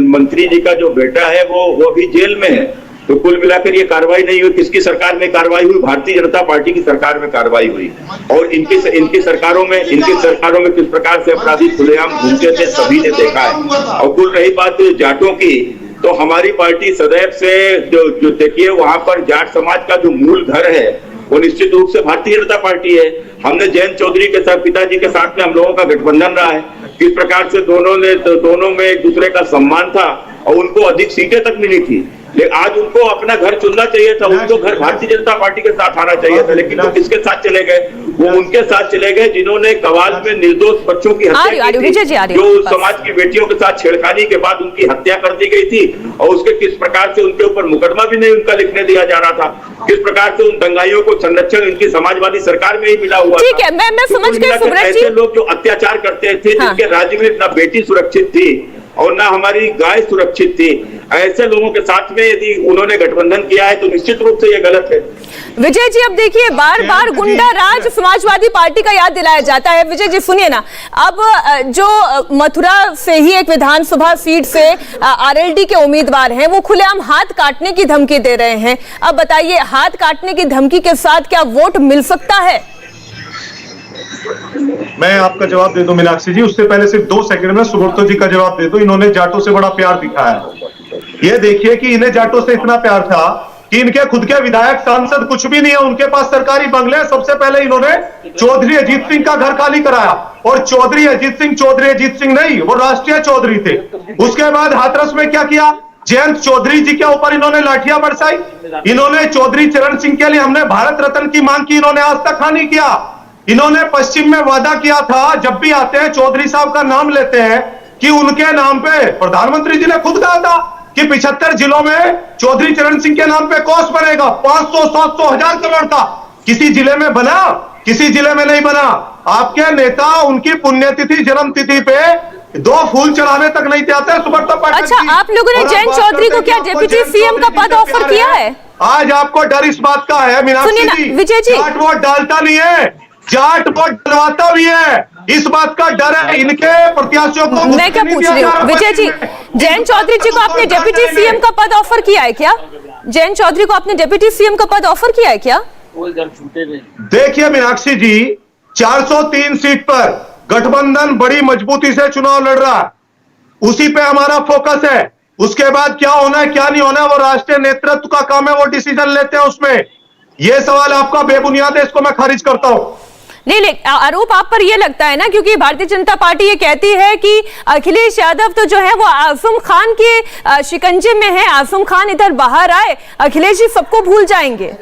Speaker 3: मंत्री जी का जो बेटा है वो भी जेल में है तो कुल मिलाकर ये कार्रवाई नहीं हुई। किसकी सरकार में कार्रवाई हुई? भारतीय जनता पार्टी की सरकार में कार्रवाई हुई। और इनकी सरकारों में किस प्रकार से अपराधी खुलेआम घूमते थे सभी ने देखा है। और कुल रही बात जाटों की, तो हमारी पार्टी सदैव से जो देखिए वहां पर जाट समाज का जो मूल घर है वो निश्चित रूप से भारतीय जनता पार्टी है। हमने जयंत चौधरी के साथ, पिताजी के साथ में हम लोगों का गठबंधन रहा है। किस प्रकार से दोनों में एक दूसरे का सम्मान था और उनको अधिक सीटें तक मिली थी। लेकिन आज उनको अपना घर चुनना चाहिए था, उनको घर भारतीय जनता पार्टी के साथ आना चाहिए था। लेकिन वो किसके साथ चले गए? वो उनके साथ चले गए जिन्होंने कवाल में निर्दोष बच्चों की हत्या की थी, जो समाज की बेटियों के साथ छेड़खानी के बाद उनकी हत्या कर दी गई थी। और उसके किस प्रकार से उनके ऊपर मुकदमा भी नहीं उनका लिखने दिया जा रहा था। किस प्रकार से उन दंगाइयों को संरक्षण इनकी समाजवादी सरकार में ही मिला हुआ।
Speaker 1: ठीक है, मैं समझ गई सुब्रत जी।
Speaker 3: ऐसे लोग जो अत्याचार करते थे, जिनके राज्य में ना बेटी सुरक्षित थी और ना हमारी गाय सुरक्षित थी, ऐसे लोगों के साथ में यदि उन्होंने गठबंधन किया है तो निश्चित रूप से ये गलत है।
Speaker 1: विजय जी, अब देखिए बार बार गुंडा राज समाजवादी पार्टी का याद दिलाया जाता है। विजय जी सुनिए ना, अब जो मथुरा से ही एक विधानसभा सीट से आरएलडी के उम्मीदवार हैं, वो खुलेआम हाथ काटने की धमकी दे रहे हैं। अब बताइए, हाथ काटने की धमकी के साथ क्या वोट मिल सकता है?
Speaker 4: मैं आपका जवाब दे दूं मीनाक्षी जी, उससे पहले सिर्फ 2 सेकंड में सुब्रतो जी का जवाब दे दूं। इन्होंने जाटों से बड़ा प्यार दिखाया है। ये देखिए कि इन्हें जाटों से इतना प्यार था कि इनके खुद के विधायक सांसद कुछ भी नहीं है, उनके पास सरकारी बंगले। सबसे पहले इन्होंने चौधरी अजीत सिंह का घर खाली कराया, और चौधरी अजीत सिंह नहीं, वो राष्ट्रीय चौधरी थे। उसके बाद हाथरस में क्या किया? जयंत चौधरी जी के ऊपर इन्होंने लाठियां बरसाई। इन्होंने चौधरी चरण सिंह के लिए हमने भारत रत्न की मांग की, इन्होंने आज तक नहीं किया। इन्होंने पश्चिम में वादा किया था, जब भी आते हैं चौधरी साहब का नाम लेते हैं, कि उनके नाम पे प्रधानमंत्री जी ने खुद कहा था कि 75 जिलों में चौधरी चरण सिंह के नाम पे कोष बनेगा। 500, 700, 1000 करोड़ का किसी जिले में बना? किसी जिले में नहीं बना। आपके नेता उनकी पुण्यतिथि, जन्म तिथि पे 2 फूल चढ़ाने तक नहीं जाते। सुब्रतो पाठक।
Speaker 1: अच्छा, आप लोगों ने जयंत चौधरी को क्या डिप्टी सीएम का पद ऑफर किया है?
Speaker 4: आज आपको डर इस बात का है मीनाक्षी जी,
Speaker 1: विजय जी,
Speaker 4: जाट वोट डालता नहीं है, जाट वोट डलवाता भी है। इस बात का डर है इनके प्रत्याशियों को।
Speaker 1: मैं क्या पूछ रही हूँ विजय जी, जयंत चौधरी जी को आपने डिप्टी सीएम का पद ऑफर किया है क्या? जयंत चौधरी को आपने डिप्टी सीएम का पद ऑफर किया है क्या?
Speaker 4: देखिए मीनाक्षी जी, 403 सीट पर गठबंधन बड़ी मजबूती से चुनाव लड़ रहा है, उसी पे हमारा फोकस है। उसके बाद क्या होना है क्या नहीं होना है वो राष्ट्रीय नेतृत्व का काम है, वो डिसीजन लेते हैं उसमें। ये सवाल आपका बेबुनियाद है, इसको मैं खारिज करता हूं।
Speaker 1: नहीं, आरोप आप पर यह लगता है ना, क्योंकि भारतीय जनता पार्टी ये कहती है कि अखिलेश यादव तो जो है वो आजम खान के शिकंजे में है। आजम खान इधर बाहर आए, अखिलेश जी सबको भूल जाएंगे।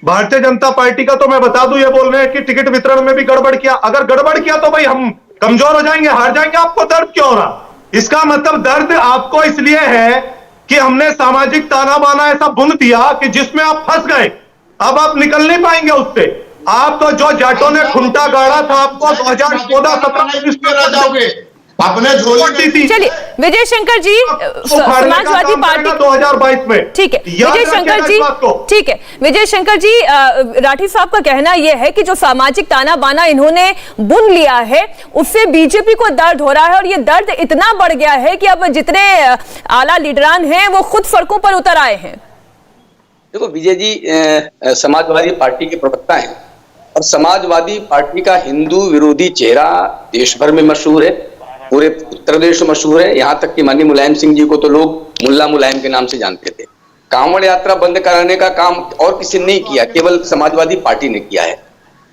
Speaker 4: भारतीय जनता पार्टी का तो मैं बता दूं, ये बोल रहे हैं कि टिकट वितरण में भी गड़बड़ किया। अगर गड़बड़ किया तो भाई हम कमजोर हो जाएंगे, हार जाएंगे। आपको दर्द क्यों हो रहा? इसका मतलब दर्द आपको इसलिए है कि हमने सामाजिक ताना बाना ऐसा बुन दिया कि जिसमें आप फंस गए, अब आप निकल नहीं पाएंगे उससे। आप तो जो जाटों ने खुंटा गाड़ा था, आपको 2014-17 में रह जाओगे अपने झोली थी।
Speaker 1: चलिए विजय शंकर जी, समाजवादी पार्टी
Speaker 4: 2022 में,
Speaker 1: ठीक है विजय शंकर जी, ठीक है विजय शंकर जी, राठी साहब का कहना यह है कि जो सामाजिक ताना बाना इन्होंने बुन लिया है, उससे बीजेपी को दर्द हो रहा है, और ये दर्द इतना बढ़ गया है कि अब जितने आला लीडरान हैं वो खुद सड़कों पर उतर आए हैं।
Speaker 6: देखो विजय जी, समाजवादी पार्टी के प्रवक्ता हैं, और समाजवादी पार्टी का हिंदू विरोधी चेहरा देश भर में मशहूर है, पूरे उत्तर प्रदेश में मशहूर है। यहाँ तक कि माननीय मुलायम सिंह जी को तो लोग मुल्ला मुलायम के नाम से जानते थे। कांवड़ यात्रा बंद कराने का काम और किसी ने नहीं किया, केवल समाजवादी पार्टी ने किया है।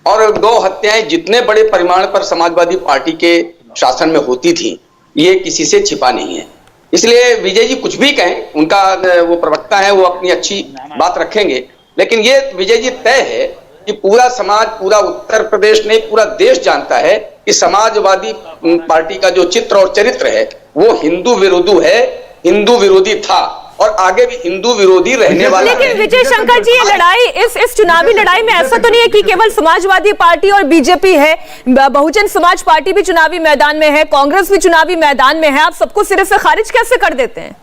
Speaker 6: और 2 हत्याएं जितने बड़े परिमाण पर समाजवादी पार्टी के शासन में होती थी, ये किसी से छिपा नहीं है। इसलिए विजय जी कुछ भी कहें, उनका वो प्रवक्ता है, वो अपनी अच्छी बात रखेंगे। लेकिन ये विजय जी तय है कि पूरा समाज, पूरा उत्तर प्रदेश नहीं पूरा देश जानता है कि समाजवादी पार्टी का जो चित्र और चरित्र है वो हिंदू विरोधी है, हिंदू विरोधी था और आगे भी हिंदू विरोधी रहने वाला है।
Speaker 1: लेकिन विजय शंकर जी, ये लड़ाई, इस चुनावी लड़ाई में ऐसा तो नहीं है कि केवल समाजवादी पार्टी और बीजेपी है, बहुजन समाज पार्टी भी चुनावी मैदान में है, कांग्रेस भी चुनावी मैदान में है। आप सबको सिरे से खारिज कैसे कर देते हैं?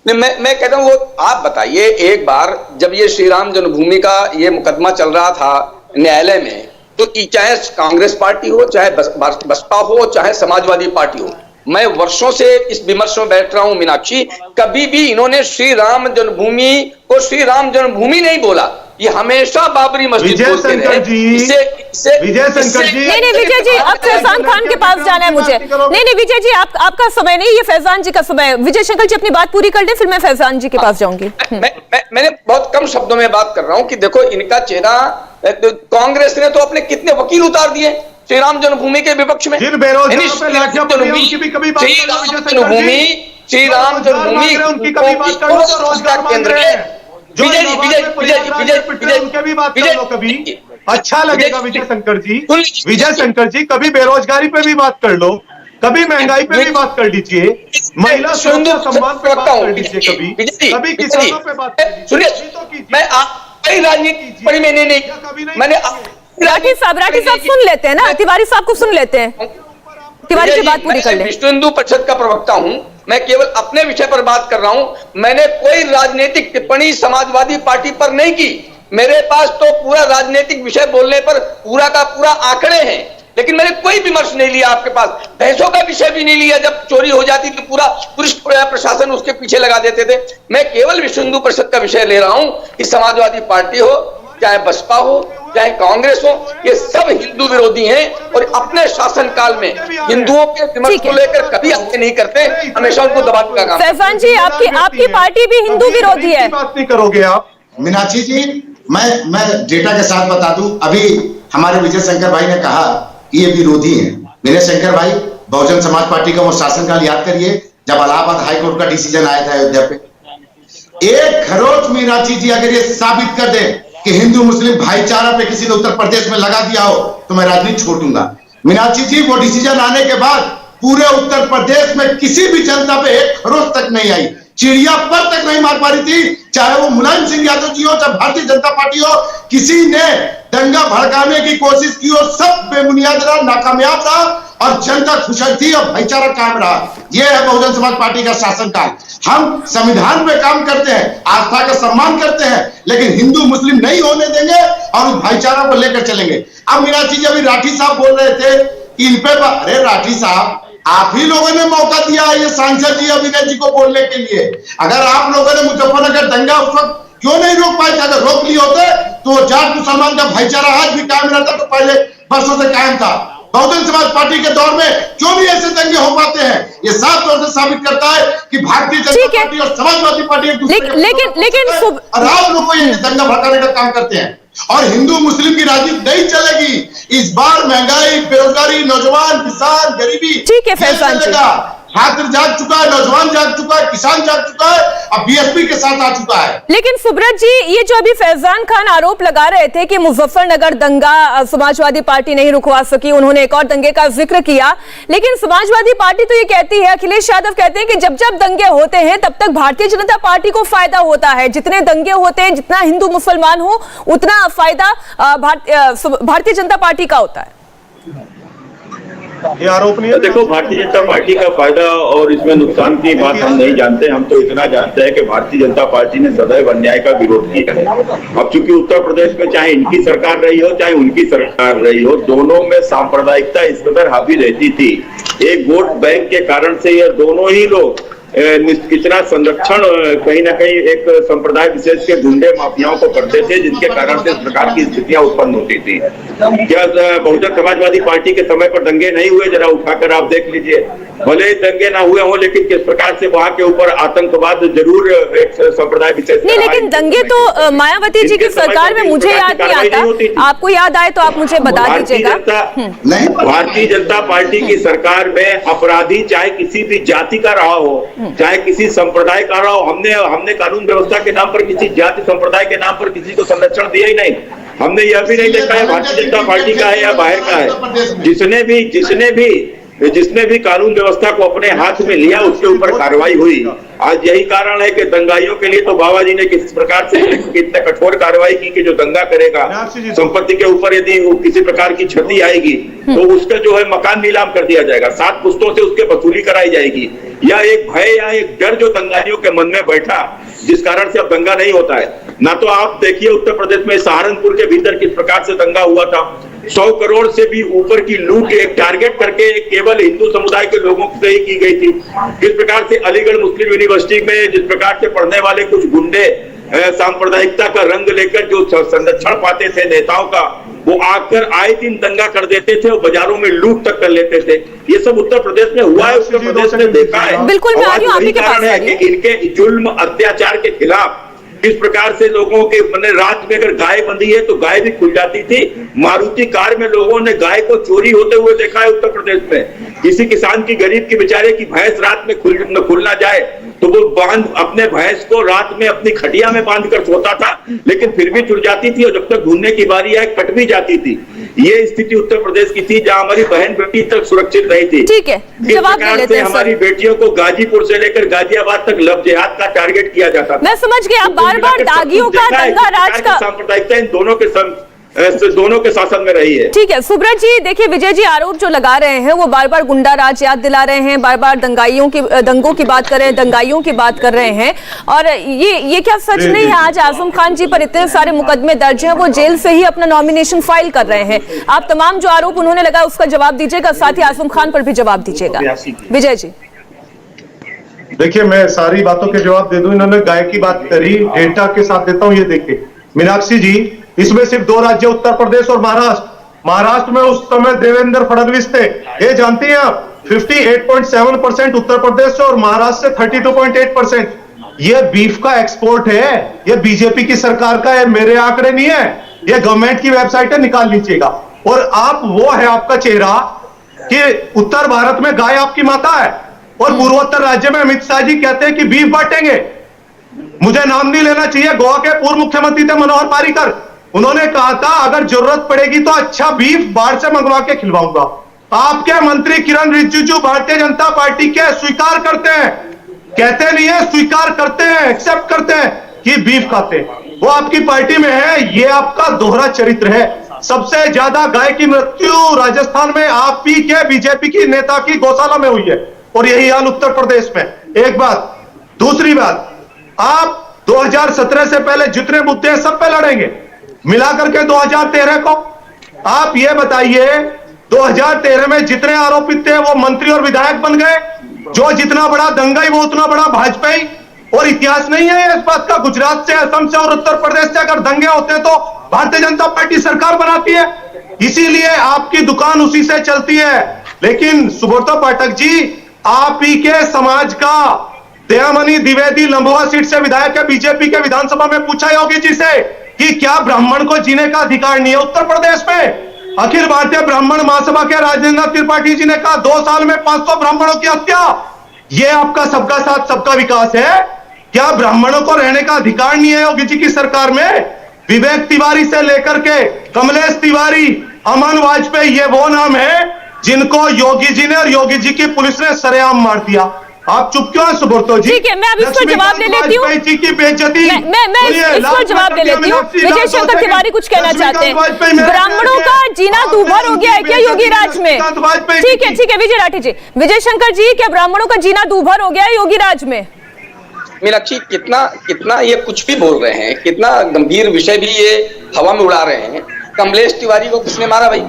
Speaker 6: मैं कहता हूँ, वो आप बताइए, एक बार जब ये श्री राम जन्मभूमि का ये मुकदमा चल रहा था न्यायालय में, तो चाहे कांग्रेस पार्टी हो, चाहे बसपा हो, चाहे समाजवादी पार्टी हो, मैं वर्षों से इस विमर्श में बैठ रहा हूं मीनाक्षी, कभी भी इन्होंने श्री राम जन्मभूमि को श्री राम जन्मभूमि नहीं बोला, ये हमेशा बाबरी मस्जिद बोलते रहे।
Speaker 4: विजय शंकर जी,
Speaker 1: नहीं विजय जी, अब फैजान खान के पास जाना है मुझे। नहीं विजय जी, आपका समय नहीं, ये फैजान जी का समय। विजय शंकर जी अपनी बात पूरी कर लें, फिर मैं फैजान जी के पास जाऊंगी।
Speaker 6: मैंने बहुत कम शब्दों में बात कर रहा हूं कि देखो इनका चेहरा, कांग्रेस ने तो अपने कितने वकील उतार दिए श्री राम जन्मभूमि के विपक्ष में।
Speaker 4: श्री राम जन्मभूमि उनकी कभी बात कर लो तो रोजगार केंद्र है। कभी अच्छा लगेगा विजय शंकर जी। विजय शंकर जी, कभी बेरोजगारी पे भी बात कर लो, कभी महंगाई पे भी बात कर लीजिए, महिला सुरक्षा सम्मान पे बात कर लीजिए, कभी किसानों पे बात कर लीजिए।
Speaker 6: सुनिए, मैं आपकी राजनीति पढ़ी मैंने
Speaker 1: राठी साहब सुन लेते हैं ना, तिवारी साहब को सुन लेते हैं, तिवारी की बात पूरी कर लें।
Speaker 6: विश्व हिंदू परिषद का प्रवक्ता हूं, मैं केवल अपने विषय पर बात कर रहा हूं। मैंने कोई राजनीतिक टिप्पणी समाजवादी पार्टी पर नहीं की। मेरे पास तो पूरा राजनीतिक विषय बोलने पर पूरा का पूरा आंकड़े हैं, लेकिन मैंने कोई विमर्श नहीं लिया आपके पास। बहसों का विषय भी नहीं लिया, जब चोरी हो जाती तो पूरा पुलिस प्रशासन उसके पीछे लगा देते थे। मैं केवल विश्व हिंदू परिषद का विषय ले रहा हूं कि समाजवादी पार्टी हो, चाहे बसपा हो, चाहे कांग्रेस हो, ये सब हिंदू विरोधी हैं और अपने शासनकाल में हिंदुओं के विमर्श को लेकर कभी आगे नहीं करते, हमेशा उनको दबाने का काम।
Speaker 1: फैजान जी, आपकी पार्टी भी हिंदू विरोधी है।
Speaker 4: बात नहीं करोगे आप
Speaker 5: मीनाक्षी जी? मैं डेटा के साथ बता दूं, अभी हमारे विजय शंकर भाई ने कहा कि ये विरोधी हैं। विजय शंकर भाई, बहुजन समाज पार्टी का वो शासनकाल याद करिए जब इलाहाबाद हाईकोर्ट का डिसीजन आया था अयोध्या पे। एक खरोच मीनाक्षी जी अगर ये साबित कर दे कि हिंदू मुस्लिम भाईचारा पे किसी ने उत्तर प्रदेश में लगा दिया हो तो मैं राजनीति छोड़ दूंगा। मीनाक्षी जी, वो डिसीजन आने के बाद पूरे उत्तर प्रदेश में किसी भी जनता पे एक खरोच तक नहीं आई, चिड़िया पर तक नहीं मार पा रही थी, चाहे वो मुलायम सिंह यादव जी हो, चाहे भारतीय जनता पार्टी हो। किसी ने दंगा भड़काने की कोशिश की और सब बेबुनियाद रहा, नाकामयाब रहा और जनता खुशहाल थी और भाईचारा कायम रहा। यह है बहुजन समाज पार्टी का शासनकाल। हम संविधान पे काम करते हैं, आस्था का सम्मान करते हैं, लेकिन हिंदू मुस्लिम नहीं होने देंगे और उस भाईचारा को लेकर चलेंगे। अब मीनाक्षी जी, अभी राठी साहब बोल रहे थे इन पे, अरे राठी साहब, आप ही लोगों ने मौका दिया है ये सांसद जी अविनाश जी को बोलने के लिए। अगर आप लोगों ने मुजफ्फरनगर दंगा उस वक्त क्यों नहीं रोक पाए थे? अगर रोक लिए होते तो जाट मुसलमान का भाईचारा आज भी कायम रहता, तो पहले वर्षों से कायम था। बहुजन समाज पार्टी के दौर में क्यों भी ऐसे दंगे हो पाते हैं? ये साफ तौर से साबित करता है कि भारतीय जनता पार्टी और समाजवादी पार्टी एक दूसरे
Speaker 1: लेकिन
Speaker 5: और आप लोग ये दंगा भड़काने का काम करते हैं और हिंदू मुस्लिम की राजनीति नहीं चलेगी। इस बार महंगाई, बेरोजगारी, नौजवान, किसान, गरीबी,
Speaker 1: ठीक है फैजान जी,
Speaker 5: छात्र जाग चुका है, नौजवान जाग चुका है, किसान जाग चुका है, अब बीएसपी के साथ आ चुका है।
Speaker 1: लेकिन सुब्रत जी, ये जो अभी फैजान खान आरोप लगा रहे थे कि मुजफ्फरनगर दंगा समाजवादी पार्टी नहीं रुकवा सकी, उन्होंने एक और दंगे का जिक्र किया, लेकिन समाजवादी पार्टी तो ये कहती है, अखिलेश यादव कहते हैं कि जब जब दंगे होते हैं तब तक भारतीय जनता पार्टी को फायदा होता है। जितने दंगे होते हैं, जितना हिंदू मुसलमान हो, उतना फायदा भारतीय जनता पार्टी का होता है।
Speaker 4: ये आरोप नहीं है।
Speaker 3: देखो, भारतीय जनता पार्टी का फायदा और इसमें नुकसान की बात हम नहीं जानते। हम तो इतना जानते हैं कि भारतीय जनता पार्टी ने सदैव अन्याय का विरोध किया है। अब चूंकि उत्तर प्रदेश में चाहे इनकी सरकार रही हो चाहे उनकी सरकार रही हो, दोनों में सांप्रदायिकता इस कदर हावी रहती थी। एक वोट बैंक के कारण से ये दोनों ही लोग कितना संरक्षण कहीं ना कहीं एक संप्रदाय विशेष के गुंडे माफियाओं को करते थे, जिसके कारण से इस प्रकार की स्थितियां उत्पन्न होती थी। क्या बहुजन समाजवादी पार्टी के समय पर दंगे नहीं हुए? जरा उठाकर आप देख लीजिए। भले दंगे ना हुए हों, लेकिन किस प्रकार से वहां के ऊपर आतंकवाद जरूर एक संप्रदाय विशेष
Speaker 1: नहीं, लेकिन दंगे तो मायावती जी की सरकार में मुझे याद नहीं आता। आपको याद आए तो आप मुझे बता दीजिएगा।
Speaker 3: भारतीय जनता पार्टी की सरकार में अपराधी चाहे किसी भी जाति का रहा हो, चाहे किसी संप्रदाय का रहा हो, हमने कानून व्यवस्था के नाम पर किसी जाति संप्रदाय के नाम पर किसी को संरक्षण दिया ही नहीं। हमने यह भी नहीं देखा है भारतीय जनता पार्टी का है या बाहर का है। जिसने भी कानून व्यवस्था को अपने हाथ में लिया उसके ऊपर कार्रवाई हुई। आज यही कारण है कि दंगाइयों के लिए तो बाबा जी ने किस प्रकार से कितने कठोर कार्रवाई की कि जो दंगा करेगा, संपत्ति के ऊपर यदि किसी प्रकार की क्षति आएगी तो उसका जो है मकान नीलाम कर दिया जाएगा, 7 पुश्तों से उसके वसूली कराई जाएगी। या एक भय या एक डर जो दंगाइयों के मन में बैठा, जिस कारण से अब दंगा नहीं होता है। ना तो आप देखिए उत्तर प्रदेश में सहारनपुर के भीतर किस प्रकार से दंगा हुआ था, 100 करोड़ से भी ऊपर की लूट एक टारगेट करके केवल हिंदू समुदाय के लोगों से ही की गई थी। जिस प्रकार से अलीगढ़ मुस्लिम यूनिवर्सिटी में जिस प्रकार से पढ़ने वाले कुछ गुंडे सांप्रदायिकता का रंग लेकर जो संरक्षण पाते थे नेताओं का, वो आकर आए दिन दंगा कर देते थे और बाजारों में लूट तक कर लेते थे। ये सब उत्तर प्रदेश में हुआ है, उत्तर प्रदेश में देखा है।
Speaker 1: बिल्कुल, मैं आ रही हूं, आप ही के पास
Speaker 3: कारण है कि इनके जुल्म अत्याचार के खिलाफ इस प्रकार से लोगों के मैंने रात में अगर गाय बंधी है तो गाय भी खुल जाती थी। मारुति कार में लोगों ने गाय को चोरी होते हुए देखा है उत्तर प्रदेश में। किसी किसान की गरीब की बेचारे की भैंस रात में खुल ना जाए तो वो बांध अपने भैंस को रात में अपनी खटिया में बांध कर सोता था, लेकिन फिर भी चुर जाती थी और जब तक ढूंढने की बारी आए कट भी जाती थी। ये स्थिति उत्तर प्रदेश की थी जहां हमारी बहन बेटी तक सुरक्षित नहीं थी।
Speaker 1: ठीक है, जवाब दे लेते हैं।
Speaker 3: हमारी बेटियों को गाजीपुर से लेकर गाजियाबाद तक लव जिहाद का टारगेट किया जाता था।
Speaker 1: मैं समझ गया, आप बार-बार दागियों का, दंगा राज का,
Speaker 3: सांप्रदायिकता इन दोनों के शासन में रही है।
Speaker 1: ठीक है सुब्रत जी, देखिए विजय जी आरोप जो लगा रहे हैं वो बार बार गुंडा राज याद दिला रहे हैं, बार बार दंगों की बात कर रहे हैं, दंगाइयों की बात कर रहे हैं, और ये क्या सच नहीं है? आज आजम खान जी पर इतने सारे मुकदमे दर्ज हैं, वो जेल से ही अपना नॉमिनेशन फाइल कर रहे हैं। आप तमाम जो आरोप उन्होंने लगाया उसका जवाब दीजिएगा, साथ ही आजम खान पर भी जवाब दीजिएगा। विजय जी
Speaker 4: देखिए, मैं सारी बातों के जवाब दे दूं। इन्होंने गाय की बात करी, डेटा के साथ देता हूं। ये देखिए मीनाक्षी जी, इसमें सिर्फ 2 राज्य उत्तर प्रदेश और महाराष्ट्र। महाराष्ट्र में उस समय देवेंद्र फडणवीस थे, ये जानती हैं आप। 58.7% उत्तर प्रदेश से और महाराष्ट्र से 32.8%। ये बीफ का एक्सपोर्ट है, ये बीजेपी की सरकार का है, मेरे आंकड़े नहीं है, ये गवर्नमेंट की वेबसाइट है, निकाल लीजिएगा। और आप वो है आपका चेहरा कि उत्तर भारत में गाय आपकी माता है और पूर्वोत्तर राज्य में अमित शाह जी कहते हैं कि बीफ बांटेंगे। मुझे नाम नहीं लेना चाहिए, गोवा के पूर्व मुख्यमंत्री थे मनोहर पारीकर, उन्होंने कहा था अगर जरूरत पड़ेगी तो अच्छा बीफ बाहर से मंगवा के खिलवाऊंगा। आपके मंत्री किरण रिजिजू भारतीय जनता पार्टी के स्वीकार करते हैं, कहते नहीं है, स्वीकार करते हैं, एक्सेप्ट करते हैं कि बीफ खाते हैं। वो आपकी पार्टी में है, ये आपका दोहरा चरित्र है। सबसे ज्यादा गाय की मृत्यु राजस्थान में आप ही के बीजेपी की नेता की गौशाला में हुई है, और यही हाल उत्तर प्रदेश में। एक बात। दूसरी बात, आप 2017 से पहले जितने मुद्दे सब पे लड़ेंगे, मिलाकर के 2013 को आप ये बताइए 2013 में जितने आरोपित थे वो मंत्री और विधायक बन गए। जो जितना बड़ा दंगाई वो उतना बड़ा भाजपाई। और इतिहास नहीं है इस बात का, गुजरात से, असम से और उत्तर प्रदेश से अगर दंगे होते हैं तो भारतीय जनता पार्टी सरकार बनाती है, इसीलिए आपकी दुकान उसी से चलती है। लेकिन सुब्रत पाठक जी, आप ही के समाज का दयामणि द्विवेदी लंबुआ सीट से विधायक है, बीजेपी के विधानसभा में पूछा योगी जी से कि क्या ब्राह्मण को जीने का अधिकार नहीं है उत्तर प्रदेश में? अखिल भारतीय ब्राह्मण महासभा के राजेंद्र त्रिपाठी जी ने कहा 2 साल में 500 ब्राह्मणों की हत्या। ये आपका सबका साथ सबका विकास है? क्या ब्राह्मणों को रहने का अधिकार नहीं है योगी जी की सरकार में? विवेक तिवारी से लेकर के कमलेश तिवारी, अमन वाजपेयी, ये वो नाम है जिनको योगी जी ने और योगी जी की पुलिस ने सरेआम मार दिया। आप चुप क्यों हैं सुब्रतो जी?
Speaker 1: ठीक है, मैं अब इसको जवाब ले लेती हूँ। मैं इसको जवाब ले लेती हूँ। विजय शंकर तिवारी कुछ कहना चाहते हैं। ब्राह्मणों का जीना दूभर हो गया है क्या योगी राज में? ठीक है विजय राठी जी। विजय शंकर जी, क्या ब्राह्मणों का जीना दूभर हो गया है योगी राज में?
Speaker 6: मीनाक्षी, कितना ये कुछ भी बोल रहे हैं, कितना गंभीर विषय भी ये हवा में उड़ा रहे हैं। कमलेश तिवारी को किसने मारा भाई?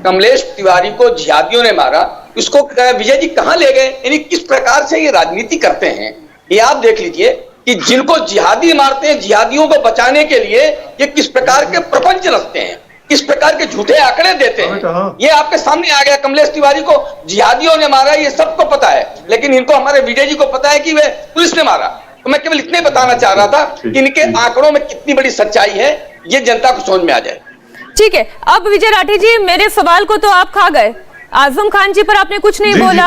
Speaker 6: कमलेश तिवारी को जिहादियों ने मारा। इसको विजय जी कहां ले गए? यानी किस प्रकार से ये राजनीति करते हैं, ये आप देख लीजिए कि जिनको जिहादी मारते हैं, जिहादियों को बचाने के लिए ये किस प्रकार के प्रपंच रचते हैं, किस प्रकार के झूठे आंकड़े देते हैं। ये आपके सामने आ गया। कमलेश तिवारी को जिहादियों ने मारा, ये सबको पता है, लेकिन इनको हमारे विजय जी को पता है कि वे पुलिस ने मारा। तो मैं केवल इतने बताना चाह रहा था कि इनके आंकड़ों में कितनी बड़ी सच्चाई है, ये जनता को समझ में आ जाए। ठीक है,
Speaker 1: अब विजय राठी जी, मेरे सवाल को तो आप खा गए। आजम खान जी पर आपने कुछ नहीं बोला।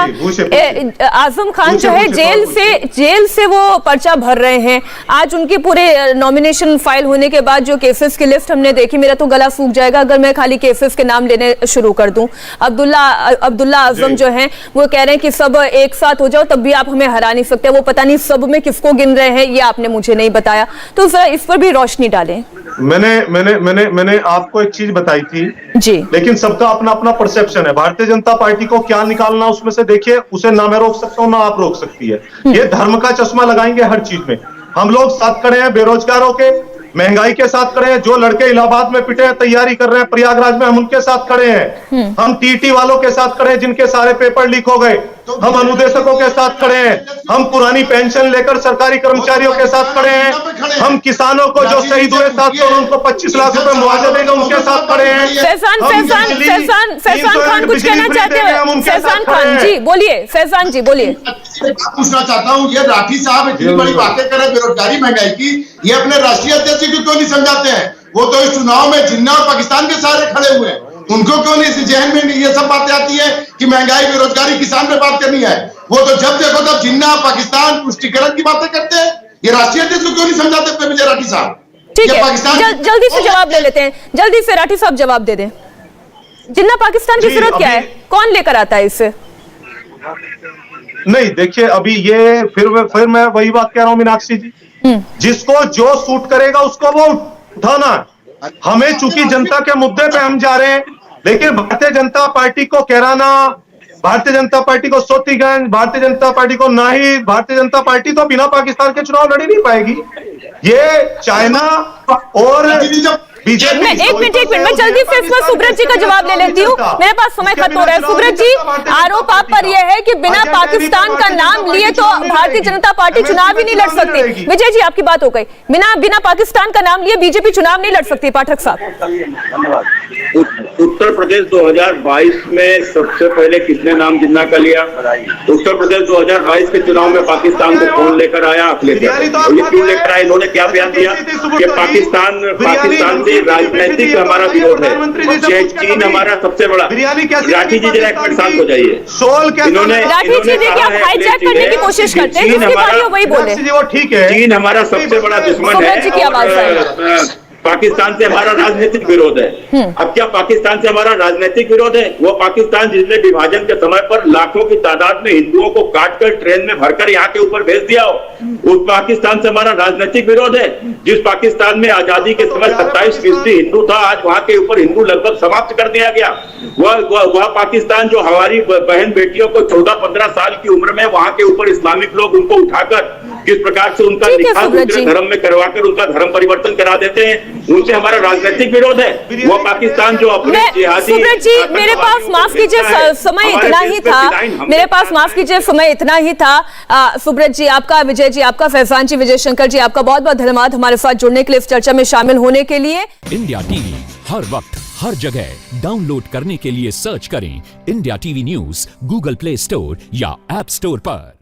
Speaker 1: आजम खान जो है जेल से वो पर्चा भर रहे हैं। आज उनके पूरे नॉमिनेशन फाइल होने के बाद जो केसेस की लिस्ट हमने देखी, मेरा तो गला सूख जाएगा अगर मैं खाली केसेस के नाम लेने शुरू कर दूं। अब्दुल्ला आजम जो हैं वो कह रहे हैं कि सब एक साथ हो जाओ तब भी आप हमें हरा नहीं सकते। वो पता नहीं सब में किसको गिन रहे हैं, ये आपने मुझे नहीं बताया, तो जरा इस पर भी रोशनी डालें।
Speaker 4: मैंने आपको एक चीज बताई थी
Speaker 1: जी,
Speaker 4: लेकिन सबका अपना अपना परसेप्शन है। भारतीय जनता पार्टी को क्या निकालना उसमें से देखिए, उसे ना मैं रोक सकता हूं ना आप रोक सकती है। ये धर्म का चश्मा लगाएंगे हर चीज में। हम लोग साथ खड़े हैं बेरोजगारों के, महंगाई के साथ खड़े हैं। जो लड़के इलाहाबाद में पिटे हैं, तैयारी कर रहे हैं प्रयागराज में, हम उनके साथ खड़े हैं। हम टीटी वालों के साथ खड़े हैं जिनके सारे पेपर लीक हो गए। हम अनुदेशकों के साथ खड़े हैं। हम पुरानी पेंशन लेकर सरकारी कर्मचारियों के साथ खड़े हैं। हम किसानों को जो शहीद हुए 700 उनको 25 लाख रुपए मुआवजा देंगे, उनके साथ खड़े हैं।
Speaker 1: फैजान खान कुछ कहना चाहते हो? फैजान खान जी बोलिए, फैजान जी बोलिए।
Speaker 5: पूछना चाहता हूँ, ये राठी साहब इतनी बड़ी बातें करें बेरोजगारी महंगाई की, ये अपने राष्ट्रीय अध्यक्ष को क्यों नहीं समझाते हैं? वो तो इस चुनाव में जिन्ना और पाकिस्तान के सहारे खड़े हुए हैं, उनको क्यों नहीं इस जहन में ये सब बातें आती है कि महंगाई बेरोजगारी किसान पे बात करनी है? वो तो जब देखो तब जिन्ना पाकिस्तान पुष्टिकरण की बातें करते हैं। ये राष्ट्रीय अध्यक्ष को क्यों नहीं समझाते अपने विजय राठी साहब?
Speaker 1: ठीक है, जल्दी से जवाब ले लेते हैं, जल्दी से राठी साहब जवाब दे दें। जिन्ना पाकिस्तान की जरूरत क्या है? कौन लेकर आता है इससे?
Speaker 4: नहीं देखिए, अभी ये फिर मैं वही बात कह रहा हूं मीनाक्षी जी, जिसको जो सूट करेगा उसको वो उठाना है। हमें चूंकि जनता के मुद्दे पे हम जा रहे हैं, लेकिन भारतीय जनता पार्टी को कैराना, भारतीय जनता पार्टी को सोतीगंज, भारतीय जनता पार्टी को नाहिद, भारतीय जनता पार्टी तो बिना पाकिस्तान के चुनाव लड़ ही नहीं पाएगी। ये चाइना और बीजेपी।
Speaker 1: एक मिनट मैं जल्दी से इसमें सुब्रत जी का जवाब ले लेती हूँ, मेरे पास समय खत्म हो रहा है। सुब्रत जी, आरोप आप पर यह है कि बिना पाकिस्तान का नाम लिए तो भारतीय जनता पार्टी चुनाव ही नहीं लड़ सकती। विजय जी आपकी बात हो गई, बिना पाकिस्तान का नाम लिए बीजेपी चुनाव नहीं लड़ सकती। पाठक साहब,
Speaker 3: उत्तर प्रदेश 2022 में सबसे पहले किसने नाम जिन्ना का लिया? उत्तर प्रदेश 2022 के चुनाव में पाकिस्तान को कौन लेकर आया? अखिलेश यादव। ये क्यों लेकर आए? इन्होंने क्या बयान दिया कि पाकिस्तान से राजनीतिक हमारा विरोध है, चीन हमारा सबसे बड़ा। राठी जी जरा एक मिनट शांत हो जाइए। इन्होंने
Speaker 1: राठी जी देखिए आप हाईजैक करने की कोशिश करते हैं, जिसकी बारी हो वही बोले।
Speaker 4: वो ठीक है,
Speaker 3: चीन हमारा सबसे बड़ा दुश्मन है, पाकिस्तान से हमारा राजनीतिक विरोध है। अब क्या पाकिस्तान से हमारा राजनीतिक विरोध है? वो पाकिस्तान जिसने विभाजन के समय पर लाखों की तादाद में हिंदुओं को काटकर ट्रेन में भरकर यहाँ के ऊपर भेज दिया हो, उस पाकिस्तान से हमारा राजनीतिक विरोध है। जिस पाकिस्तान में आजादी के समय 27% हिंदू था, आज वहाँ के ऊपर हिंदू लगभग समाप्त कर दिया गया। वह पाकिस्तान जो हमारी बहन बेटियों को 14-15 साल की उम्र में वहाँ के ऊपर इस्लामिक लोग उनको उठाकर किस प्रकार से उनका निकाह दूसरे धर्म में करवाकर उनका धर्म परिवर्तन करा देते हैं, उनसे हमारा राजनीतिक विरोध है। वो पाकिस्तान जो अपने जिहादी।
Speaker 1: सुब्रत जी मेरे पास माफ कीजिए समय इतना ही था, मेरे पास माफ कीजिए समय इतना ही था। सुब्रत जी आपका, विजय जी आपका, फैजान जी, विजय शंकर जी आपका बहुत बहुत धन्यवाद हमारे साथ जुड़ने के लिए, इस चर्चा में शामिल होने के लिए।
Speaker 7: इंडिया टीवी हर वक्त हर जगह डाउनलोड करने के लिए सर्च करें India TV news Google play store या ऐप स्टोर पर।